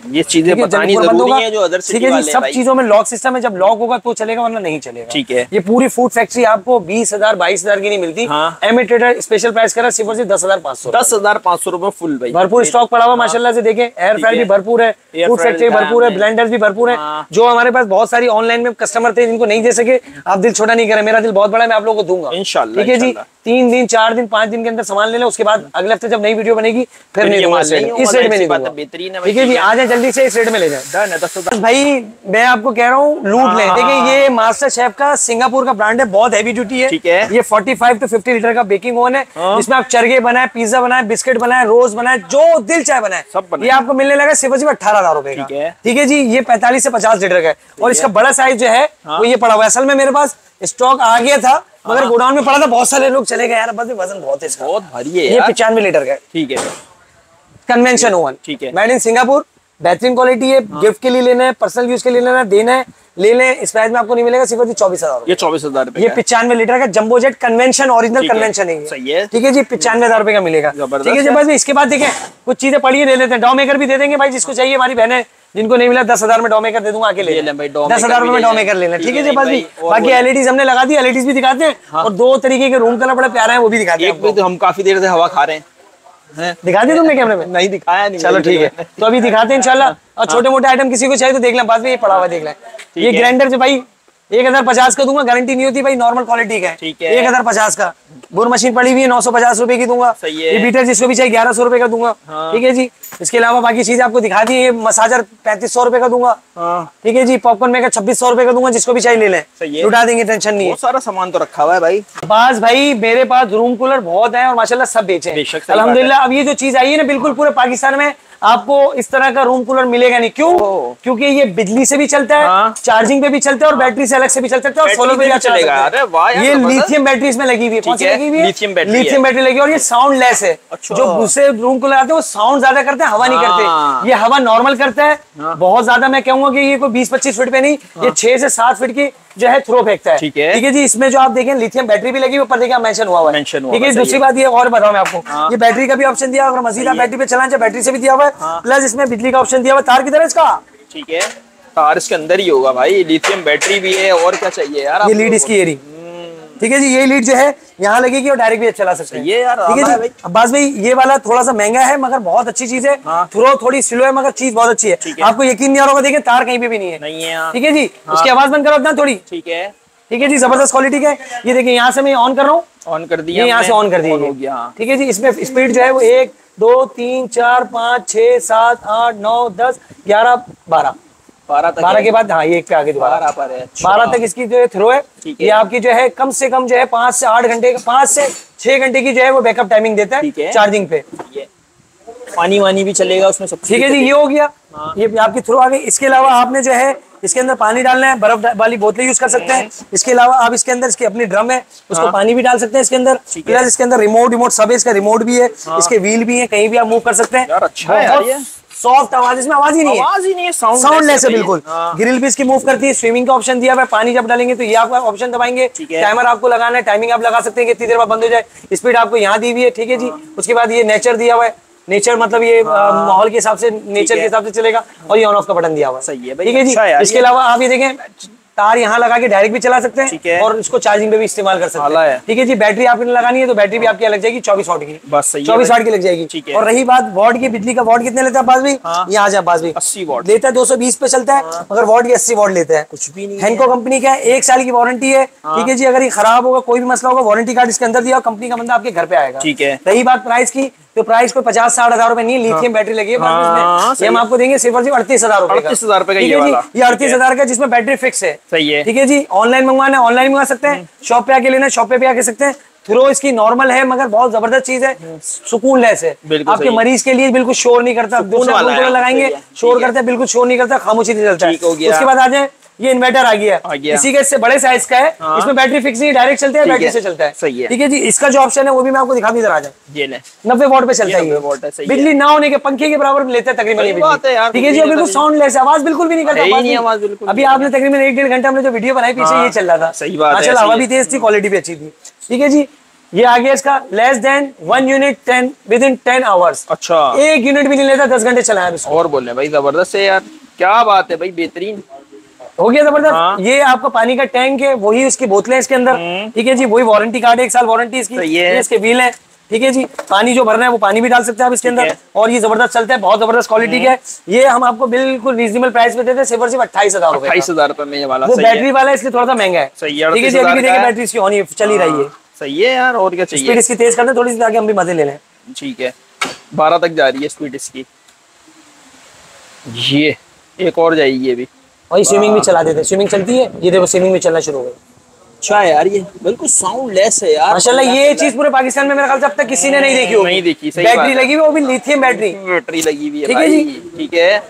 ये चीजें बतानी जरूरी है जो अदर सिटी वाले। सब चीजों में लॉक सिस्टम है, जब लॉक होगा तो चलेगा वरना नहीं चलेगा। ठीक है, ये पूरी फूड फैक्ट्री आपको 20,000 22,000 की नहीं मिलती। एमिटेड स्पेशल प्राइस करा सिर्फ 10,500, 10,500 रुपए फुल भाई। भरपूर स्टॉक पड़ा हुआ माशाल्लाह से, देखें एयर फ्रायर भी भरपूर है, फूड फैक्ट्री भरपूर है, ब्लेंडर्स भी भरपूर है। जो हमारे पास बहुत सारी ऑनलाइन में कस्टमर थे जिनको नहीं दे सके, आप दिल छोटा नहीं करें, मेरा दिल बहुत बड़ा है, मैं आप लोगों को दूंगा इंशाल्लाह। ठीक है जी, 3 दिन 4 दिन 5 दिन के अंदर सामान ले लें, उसके बाद अगले हफ्ते जब नई वीडियो बनेगी फिर नहीं दूंगा, इस रेट में नहीं दूंगा। ठीक है जी, आ जाए जल्दी से, इस रेट में ले जाए। भाई मैं आपको कह रहा हूँ लूट लें। देखिए ये मास्टर शेफ का सिंगापुर का ब्रांड है, बहुत हैवी ड्यूटी है। ठीक है, ये 45 to 50 लीटर का बेकिंग ओवन है, जिसमें आप चरगे बनाए, पिज्जा बनाए, बिस्किट बनाए, रोज बनाए, जो दिल चाहे बनाए, ये आपको मिलने लगा सिर्फ 18,000 रुपए का। ठीक है जी, ये 45 से 50 लीटर का है, और इसका बड़ा साइज जो है वो ये पड़ा हुआ है। असल में मेरे पास स्टॉक आ गया था मगर गोडाउन में पड़ा था, बहुत सारे लोग चले गए यार, बस वजन बहुत है इसका, बहुत भारी है। ये 95 लीटर का है। ठीक है, कन्वेंशन ओवन, ठीक है, मेड इन सिंगापुर, बेहतरीन क्वालिटी है, गिफ्ट के लिए लेना है, पर्सनल यूज के लिए लेना है, देना है, ले लें, इस प्राइस में आपको नहीं मिलेगा, सिर्फ 24,000। ये 24,000 रुपए। ये 95 लीटर का jumbo jet convention, original convention है। सही है, ठीक है जी, 95,000 रुपए का मिलेगा। ठीक है जी, बस इसके बाद देखें कुछ चीजें पड़ी ले लेते हैं। डॉ मेकर भी दे देंगे भाई, जिसको चाहिए हमारी बहनें, जिनको नहीं मिला 10,000 में डॉ मेकर दे दूंगा, आके ले लें भाई, 10,000 रुपए में डॉ मेकर ले लें। ठीक है जी, बस बाकी एलईडीज हमने लगा दी, एलईडीज भी दिखाते हैं, और 2 तरीके के रूम कलर बड़े प्यारे हैं वो भी दिखाते हैं। तो हम काफी देर से हवा खा रहे हैं, दिखा दिया तुमने कैमरे में? नहीं दिखाया नहीं। चलो ठीक है, तो अभी दिखाते हैं इंशाल्लाह। और छोटे मोटे आइटम किसी को चाहिए तो देख लें, बाद में ये पड़ा हुआ देख लें। ये ग्राइंडर से भाई 1050 का दूंगा, गारंटी नहीं होती भाई, नॉर्मल क्वालिटी का है। 1050 का। बोर मशीन पड़ी हुई है 950 रुपए की दूंगा। ये बीटर जिसको भी चाहिए 1100 रुपए का दूंगा। ठीक है जी, इसके अलावा बाकी चीज आपको दिखा दी। ये मसाजर 3500 रुपए का दूंगा। ठीक है जी, पॉपकॉर्न मेकर 2600 रुपए का दूंगा, जिसको भी चाहिए ले लें, लुटा देंगे, टेंशन नहीं है। बहुत सारा सामान तो रखा हुआ है भाई। बस भाई मेरे पास रूम कूलर बहुत है और माशाल्लाह सब बेचे हैं अल्हम्दुलिल्लाह। अब ये जो चीज आई है ना, बिल्कुल पूरे पाकिस्तान में आपको इस तरह का रूम कूलर मिलेगा नहीं। क्यों? क्योंकि ये बिजली से भी चलता है, चार्जिंग पे भी चलता है, और बैटरी से अलग से भी चलता है, और सोलर पे भी चलेगा। अरे वाह यार, ये लिथियम बैटरी इसमें लगी हुई है। कौन सी लगी हुई है? लिथियम बैटरी लगी, और ये साउंड लेस है। जो दूसरे रूम कूलर आते हैं वो साउंड ज्यादा करते हैं, हवा नहीं करते। ये हवा नॉर्मल करता है, बहुत ज्यादा। मैं कहूंगा कि ये कोई 20-25 फीट पे नहीं, ये 6 से 7 फीट की जो है थ्रो फेंकता है। ठीक है जी, इसमें जो आप देखें लिथियम बैटरी भी लगी, ऊपर देखिए मेंशन हुआ है। ठीक है, दूसरी बात ये और बताऊं मैं आपको, ये बैटरी का भी ऑप्शन दिया, अगर मजीद आप बैटरी पे चलाएं चाहे बैटरी से भी दिया हुआ है, प्लस इसमें बिजली का ऑप्शन दिया हुआ है। तार किधर है इसका? ठीक है, तार इसके अंदर ही होगा भाई, लिथियम बैटरी भी है, और क्या चाहिए यार। ये लीड इसकी एरी, ठीक है जी, ये लीड जो है यहाँ लगेगी और डायरेक्ट भी चला सकते हैं। ये यार ठीक है जी। अब्बास भाई ये वाला थोड़ा सा महंगा है मगर बहुत अच्छी चीज है। थ्रो थोड़ी स्लो है मगर चीज बहुत अच्छी है। आपको यकीन नहीं आ रहा होगा, देखिए तार कहीं पे भी नहीं है। ठीक है जी, उसकी आवाज बंद करो अपना थोड़ी। ठीक है, ठीक है जी, जबरदस्त क्वालिटी का है। ये देखिए यहाँ से मैं ऑन कर रहा हूँ, ऑन कर दिया, यहाँ से ऑन कर दिया। ठीक है जी, इसमें स्पीड जो है वो 1 2 3 4 5 6 7 8 9 10 11 12 12 के बाद हाँ ये एक पे आगे दोबारा 12 तक इसकी जो है थ्रो है। ये आपकी जो है कम से कम जो है 5 से 8 घंटे 5 से 6 घंटे की जो है वो बैकअप टाइमिंग देता है चार्जिंग पे। पानी वानी भी चलेगा उसमें सब। ठीक है जी, ये हो गया, ये आपकी थ्रो आ गई। इसके अलावा आपने जो है इसके अंदर पानी डालना है, बर्फ वाली बोतलें यूज कर सकते हैं। इसके अलावा आप इसके अंदर इसकी अपनी ड्रम है उसको पानी भी डाल सकते हैं इसके अंदर। प्लस इसके अंदर रिमोट सब है, इसका रिमोट भी है, इसके व्हील भी है, कहीं भी आप मूव कर सकते हैं। अच्छा है यार, ये सॉफ्ट आवाज, इसमें आवाज ही नहीं है, साउंड लेस है बिल्कुल। ग्रिल भी इसकी मूव करती है, स्विमिंग का ऑप्शन दिया हुआ है। पानी जब डालेंगे तो ये आप ऑप्शन दबाएंगे, टाइमर आपको लगाना है, टाइमिंग आप लगा सकते हैं कितनी देर बाद बंद हो जाए। स्पीड आपको यहाँ दी हुई है। ठीक है जी, उसके बाद ये नेचर दिया हुआ है, नेचर मतलब ये माहौल के हिसाब से, नेचर के हिसाब से चलेगा। और ये ऑन ऑफ का बटन दिया हुआ है। सही है, ठीक है जी। इसके अलावा आप ये देखें तार यहाँ लगा के डायरेक्ट भी चला सकते हैं और इसको चार्जिंग पे भी इस्तेमाल कर सकते हैं। ठीक है जी, बैटरी आपने लगानी है तो बैटरी भी आपकी लग जाएगी 24 वाट की, बस 24 वाट की लग जाएगी। और रही बात वाट की, बिजली का वाट कितने लेता है अब्बास भाई? यहाँ जा अब्बास भाई 80 वाट लेता है, 220 पे चलता है, मगर वाट की 80 वाट लेता है। कुछ भी नहीं, हेंको कंपनी का है, 1 साल की वारंटी है। ठीक है जी, अगर ये खराब होगा कोई भी मसला होगा, वारंटी कार्ड इसके अंदर दिया, कंपनी का बंदा आपके घर पे आएगा। ठीक है, रही बात प्राइस की, तो प्राइस कोई 50-60 हजार रुपए नहीं है, लिथियम बैटरी लगी है। ये हम आपको देंगे सिर्फ और सिर्फ 38,000 रुपए का। 38,000 रुपए का ये 38,000 का, जिसमें बैटरी फिक्स है। सही है। ठीक है जी, ऑनलाइन मंगवाना है ऑनलाइन मंगा सकते हैं, शॉप पे आके लेना है शॉप पे भी आके सकते हैं। थ्रो इसकी नॉर्मल है मगर बहुत जबरदस्त चीज है, सुकून लेस है। आपके मरीज के लिए बिल्कुल शोर नहीं करता, दूसरा लगाएंगे शोर करता है, बिल्कुल शोर नहीं करता, खामोशी से चलता है। उसके बाद आ जाए ये इन्वर्टर आ गया, इसी का इससे बड़े साइज का है, इसमें बैटरी फिक्स नहीं, डायरेक्ट चलता है, बैटरी से चलता है। सही है। ठीक है जी, इसका जो ऑप्शन है वो भी मैं आपको दिखा दी, इधर आ जाए। 90 वाट पे चलता है, बिजली ना होने के पंखे के बराबर लेते हैं तकरीबन। ठीक है जी, बिल्कुल साउंड लेस, आवाज बिल्कुल भी नहीं करता। अभी आपने तकरीबन 1-1.5 घंटा हमने जो वीडियो बनाई पीछे ये चल रहा था। सही बात है, हवा भी तेज थी, क्वालिटी भी अच्छी थी। ठीक है जी, ये आ गया इसका less than 1 unit 10 within 10 hours. अच्छा, 1 यूनिट भी नहीं लेता, 10 घंटे चलाया इसको। और बोल रहे भाई जबरदस्त है यार, क्या बात है भाई, बेहतरीन हो गया जबरदस्त। ये आपका पानी का टैंक है, वही उसकी बोतलें इसके अंदर। ठीक है जी, वही वारंटी कार्ड है, 1 साल वारंटी इसकी। ये इसके व्हील है। ठीक है जी, पानी जो भरना है वो पानी भी डाल सकते हैं आप इसके अंदर, और ये जबरदस्त चलता है, बहुत जबरदस्त क्वालिटी का है। ये हम आपको बिल्कुल रीजनेबल प्राइस पे देते हैं, सिर्फ और सिर्फ 28,000 रुपए। 28,000 रुपए में ये वाला। वो बैटरी वाला है इसलिए थोड़ा सा महंगा है। ठीक है जी, अभी देखिए बैटरी इसकी ऑन चल ही रही है। सही है यार, और क्या चाहिए। स्पीड इसकी तेज करते हैं थोड़ी सी ताकि हम भी मजे ले लें। ठीक है, 12 तक जा रही है स्पीड इसकी। ये एक और जाएगी ये भी, और स्विमिंग भी चला देते हैं, स्विमिंग चलती है, ये देखो स्विमिंग भी चलना शुरू हो गई। अच्छा यार, ये बिल्कुल साउंड लेस है यार माशाल्लाह। ये चीज पूरे पाकिस्तान में मेरे ख्याल से अब तक किसी ने नहीं देखी होगी। नहीं देखी। बैटरी लगी हुई, वो भी लिथियम बैटरी लगी हुई है। ठीक है जी, ठीक है।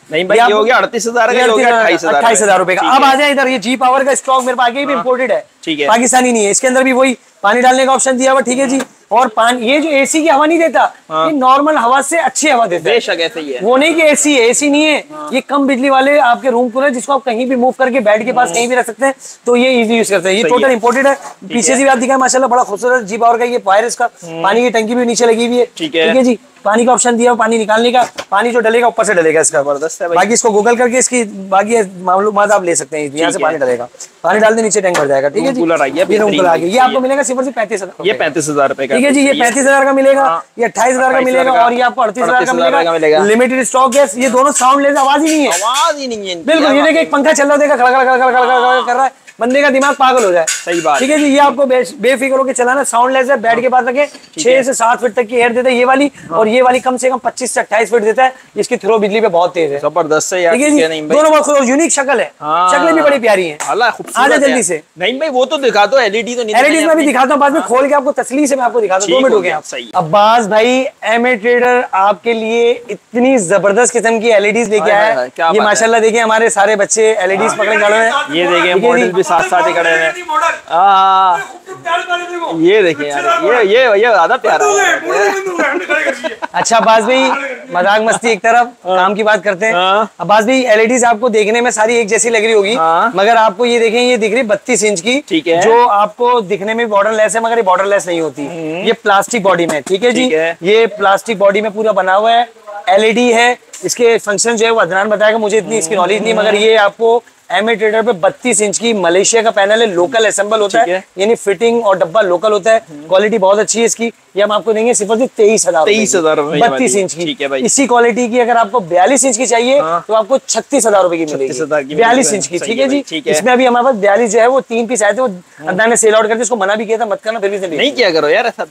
नहीं भाई, ये हो गया 38,000 का, 28,000 रुपए का। अब आ जाए इधर, ये जी पावर का स्टॉक मेरे पास आगे भी इम्पोर्टेड है। ठीक है, पाकिस्तानी नहीं है। इसके अंदर भी वही पानी डालने का ऑप्शन दिया हुआ। ठीक है जी, और पानी, ये जो एसी की हवा नहीं देता, ये नॉर्मल हवा से अच्छी हवा देता है। बेशक ऐसे ही है, वो नहीं कि एसी है, एसी नहीं है, ये कम बिजली वाले आपके रूम कूलर जिसको आप कहीं भी मूव करके बेड के पास कहीं भी रख सकते हैं, तो ये इजी यूज करते हैं। ये टोटल इंपोर्टेड है। पीछे से भी आप दिखाएं माशाल्लाह, बड़ा खूबसूरत जी पावर का ये फायर, इसका पानी की टंकी भी नीचे लगी हुई है। ठीक है जी, पानी का ऑप्शन दिया, पानी निकालने का, पानी जो डलेगा ऊपर से डलेगा इसका। जबरदस्त है भाई। बाकी इसको गूगल करके इसकी बाकी मालूमात आप ले सकते हैं, यहाँ से पानी डलेगा, पानी डालते नीचे टैंक भर जाएगा। ठीक है जी, कूलर आ गया, ये आपको मिलेगा सिर्फ 35,000, ये 35,000 रुपए का। ठीक है जी, ये 35,000 का मिलेगा, ये 28,000 का मिलेगा, और ये आपको 38,000 का मिलेगा। लिमिटेड स्टॉक है, ये दोनों साउंड लेस, आवाज ही नहीं है, आवाज ही नहीं है बिल्कुल। ये देखिए एक पंखा चल रहा है, खड़खड़ कर रहा है, बंदे का दिमाग पागल हो जाए। सही बात, ठीक है जी। ये आपको बेफिक्र होकर चलाना, साउंड लेस है, बेड के पास रखे, 6 से 7 फीट तक की एयर देता है ये वाली, और ये वाली कम से कम 25 से 28 फीट देता है। इसकी थ्रो बिजली पे बहुत तेज है, जबरदस्त है यार। ठीक है जी, दोनों बहुत यूनिक शक्ल है, शक्लें भी बड़ी प्यारी है। आजा जल्दी से, नहीं भाई वो तो दिखा दो, एलईडी तो नहीं, एलईडी में भी दिखाता हूँ, बाद में खोल के आपको तसल्ली से मैं आपको दिखाता हूँ। 2 मिनट हो गए। अब्बास भाई एमए ट्रेडर आपके लिए इतनी जबरदस्त किस्म की एलईडीज लेके आया है। ये माशाल्लाह देखिए हमारे सारे बच्चे एलईडीज पकड़े खड़े हैं, ये देखिए मॉडल भी साथ साथ ही खड़े हैं। ये देखिए यार, ये ज्यादा प्यारा है। अच्छा अब्बास भाई, मजाक मस्ती एक तरफ, काम की बात करते हैं। अब्बास भाई एलईडीज आपको देखने में सारी एक जैसी लग रही होगी, मगर आपको ये देखें, ये दिख रही 32 इंच की, ठीक है, जो आपको दिखने में बॉर्डर लेस है, मगर ये बॉर्डर लेस नहीं होती। ये प्लास्टिक बॉडी में, ठीक है जी, ये प्लास्टिक बॉडी में पूरा बना हुआ है, एलईडी है। इसके फंक्शन जो है वो अदनान बताएगा, मुझे इतनी इसकी नॉलेज नहीं, मगर ये आपको एमए ट्रेडर पे 32 इंच की मलेशिया का पैनल है, लोकल असेंबल होता है, यानी फिटिंग और डब्बा लोकल होता है। क्वालिटी बहुत अच्छी है इसकी। ये हम आपको देंगे सिर्फ 23,000 32 इंच की। इसी क्वालिटी की अगर आपको 42 इंच की चाहिए तो आपको 36,000 रुपए की मिलेगी, 42 इंच की। ठीक है जी, इसमें अभी हमारे पास 42 जो है वो 3 पीस आए थे, वो अदनान ने सेल आउट कर दिया, उसको मना भी किया था मत करना, फिर भी नहीं किया करो यार ऐसा।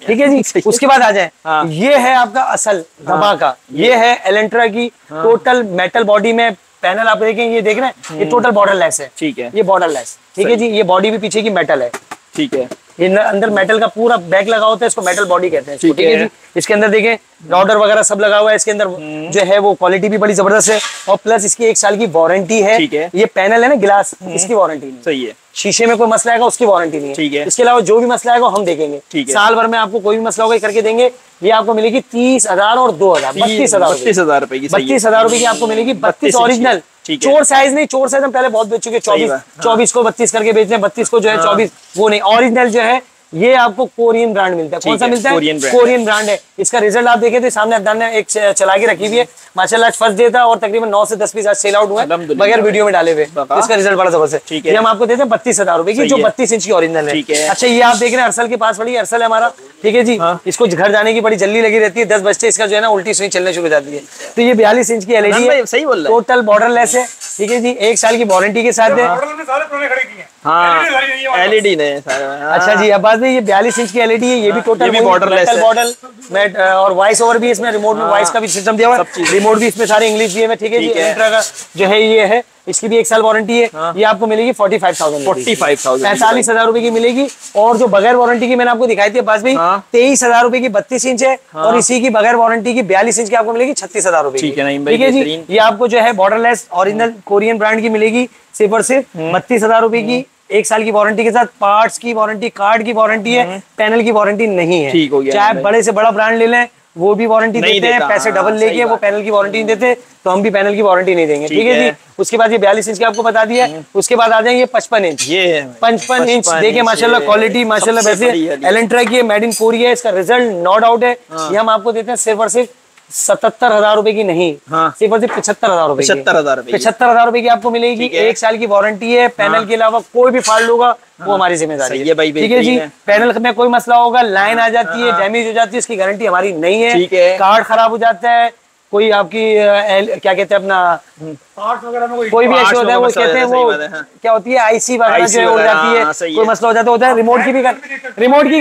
ठीक है जी, उसके बाद आ जाए, ये है आपका असल धमाका, ये है एलेंट्रा की टोटल मेटल बॉडी में पैनल। आप देखें, ये देख रहे हैं, ये टोटल बॉर्डर लेस है, ठीक है, ये बॉर्डर लेस, ठीक है जी। ये बॉडी भी पीछे की मेटल है, ठीक है, ये अंदर मेटल का पूरा बैग लगा होता है, इसको मेटल बॉडी कहते हैं, ठीक है जी। इसके अंदर देखें राउटर वगैरह सब लगा हुआ है, इसके अंदर जो है वो क्वालिटी भी बड़ी जबरदस्त है, और प्लस इसकी 1 साल की वारंटी है। ये पैनल है ना गिलास, इसकी वारंटी नहीं, सही है। शीशे में कोई मसला आएगा उसकी वारंटी नहीं है, ठीक है। इसके अलावा जो भी मसला आएगा हम देखेंगे, साल भर में आपको कोई भी मसला होगा करके देंगे। ये आपको मिलेगी 30,000 और 2,000 32,000 रुपए की, 32,000 रुपए की आपको मिलेगी। 32 ओरिजिनल, चोर साइज नहीं, चोर साइज हम पहले बहुत बेच चुके, 24 को 32 करके बेचते हैं, 32 को जो है 24, वो नहीं, ओरिजिनल जो है ये आपको कोरियन ब्रांड मिलता है। कौन सा मिलता है? कोरियन ब्रांड है। इसका रिजल्ट आप देखें तो सामने अदनान ने एक चला के रखी हुई है, माशाल्लाह आज फर्स्ट डे था और तकरीबन 9 से 10 पीस आज सेल आउट हुए बगैर वीडियो में डाले हुए, इसका रिजल्ट बड़ा जबरदस्त है। ये हम आपको देते हैं 32,000 रुपए की, जो 32 इंच की ओरिजिनल है। अच्छा ये आप देख रहे हैं अरसल के पास पड़ी, अरसल है हमारा, ठीक है जी। इसको घर जाने की बड़ी जल्दी लगी रहती है, 10 बजते इसका जो है ना उल्टी सुई चलने शुरू हो जाती है। तो ये 42 इंच की एलईडी है, टोटल बॉर्डर लेस है, ठीक है जी, 1 साल की वारंटी के साथ है। एलईडी ने। अच्छा जी अब्बास भाई, ये 42 इंच की एलईडी है, ये भी टोटल बॉर्डरलेस है, और वॉइस ओवर भी इसमें, रिमोट में वॉइस का भी सिस्टम दिया हुआ है, रिमोट भी इसमें सारे इंग्लिश दिए हुए, ठीक है जी। एलेंट्रा का जो है ये है, इसकी भी 1 साल वारंटी है। ये आपको मिलेगी 45,000 45,000 रुपए की मिलेगी। और जो बगैर वारंटी की मैंने आपको दिखाई थी अब्बास भाई, 23,000 रुपए की 32 इंच है, और इसी की बगैर वारंटी की 42 इंच की आपको मिलेगी 36,000 रुपए की, ठीक है जी। ये आपको जो है बॉर्डरलेस ओरिजिनल कोरियन ब्रांड की मिलेगी सिर्फ और सिर्फ 32,000 रुपए की, 1 साल की वारंटी के साथ, पार्ट्स की वारंटी, कार्ड की वारंटी है, पैनल की वारंटी नहीं है। चाहे बड़े से बड़ा ब्रांड ले लें वो भी वारंटी देते हैं, पैसे डबल लेके वो पैनल की वारंटी नहीं देते, तो हम भी पैनल की वारंटी नहीं देंगे, ठीक है जी। उसके बाद ये 42 इंच की आपको बता दिया। उसके बाद आ जाएंगे 55 इंच, ये 55 इंच देखिए माशाल्लाह, क्वालिटी माशाल्लाह वैसे एलेंट्रा की है, मेड इन कोरिया, इसका रिजल्ट नो डाउट है। ये हम आपको देते हैं सिर्फ और सिर्फ 77,000 रुपए की नहीं, सिर्फ और सिर्फ 75,000 रुपए, 75,000 रुपए की आपको मिलेगी। 1 साल की वारंटी है, पैनल के अलावा कोई भी फॉल्ट होगा वो हमारी जिम्मेदारी है, ठीक है जी। पैनल में कोई मसला होगा, लाइन आ जाती है, डैमेज हो जाती है, इसकी गारंटी हमारी नहीं है। कार्ड खराब हो जाता है, कोई आपकी क्या कहते हैं अपना कोई भी ऐसे होता है, वो कहते हैं वो क्या होती है आईसी वगैरह जो उड़ जाती है, कोई मसला हो जाता होता है। रिमोट की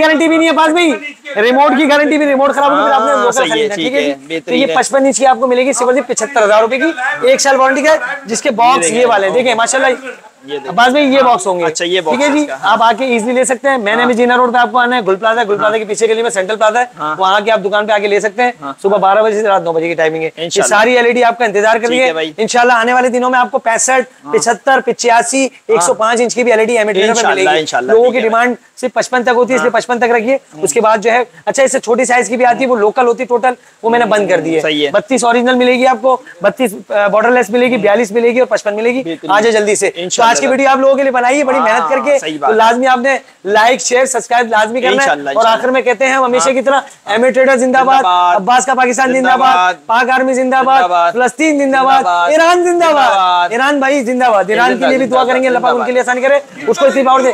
गारंटी भी नहीं है पास भाई, रिमोट की गारंटी भी, रिमोट खराब होगा आपने लोकल खरीदना, ठीक है जी। तो ये 55 इंच की आपको मिलेगी सिर्फ 75,000 रुपए की, 1 साल वारंटी का, जिसके बॉक्स ये वाले देखें माशाल्लाह अब्बास भाई, ये बॉक्स होंगे, अच्छा ये ठीक है जी। आप आके इजीली ले सकते हैं। मैंने भी जीना रोड पे आपको आना है, गुल प्लाजा, गुल प्लाजा के पीछे गली में सेंट्रल प्लाजा है, वहाँ के आप दुकान पे आके ले सकते हैं। सुबह 12 बजे से रात 9 बजे की टाइमिंग है। ये सारी एलईडी आपका इंतजार कर रही है इंशाल्लाह। आने वाले दिनों में आपको 65, 75, 85, 105 इंच की भी एलईडी एमए ट्रेडर में मिलेगी। लोगों की डिमांड सिर्फ 55 तक होती है, इसलिए 55 तक रखिए। उसके बाद जो है अच्छा इससे छोटी साइज की भी आती है, वो लोकल होती है टोटल, वो मैंने बंद कर दी है। 32 ओरिजिनल मिलेगी आपको, 32 बॉर्डरलेस मिलेगी, 42 मिलेगी और 55 मिलेगी। आ जाए जल्दी से। तो आज की वीडियो आप लोगों के लिए बनाई है बड़ी मेहनत करके, तो लाजमी आपने लाइक शेयर सब्सक्राइब लाजमी करना है। और आखिर में कहते हैं हम हमेशा की तरह एमए ट्रेडर जिंदाबाद, अब्बास का पाकिस्तान जिंदाबाद, पाक आर्मी जिंदाबाद, फलस्तीन जिंदाबाद, ईरान जिंदाबाद, ईरान भाई जिंदाबाद। ईरान के लिए भी दुआ करेंगे, अल्लाह पाक उनके लिए आसान करे, उसको इतनी पावर दे।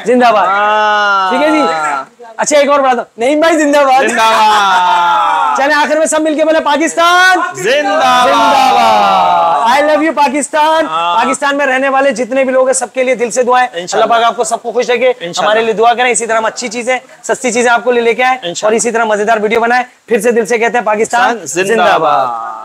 जिंदाबाद, ठीक है जी। अच्छा एक और बता दो, नहीं भाई जिंदाबाद। चले आखिर में सब मिलके बोले पाकिस्तान जिंदाबाद। I love you Pakistan. Pakistan में रहने वाले जितने भी लोग हैं सबके लिए दिल से दुआएं, अल्लाह पाक आपको सबको खुश रखे, हमारे लिए दुआ करें। इसी तरह हम अच्छी चीजें सस्ती चीजें आपको लेके आए और इसी तरह मजेदार वीडियो बनाए। फिर से दिल से कहते हैं पाकिस्तान जिंदाबाद।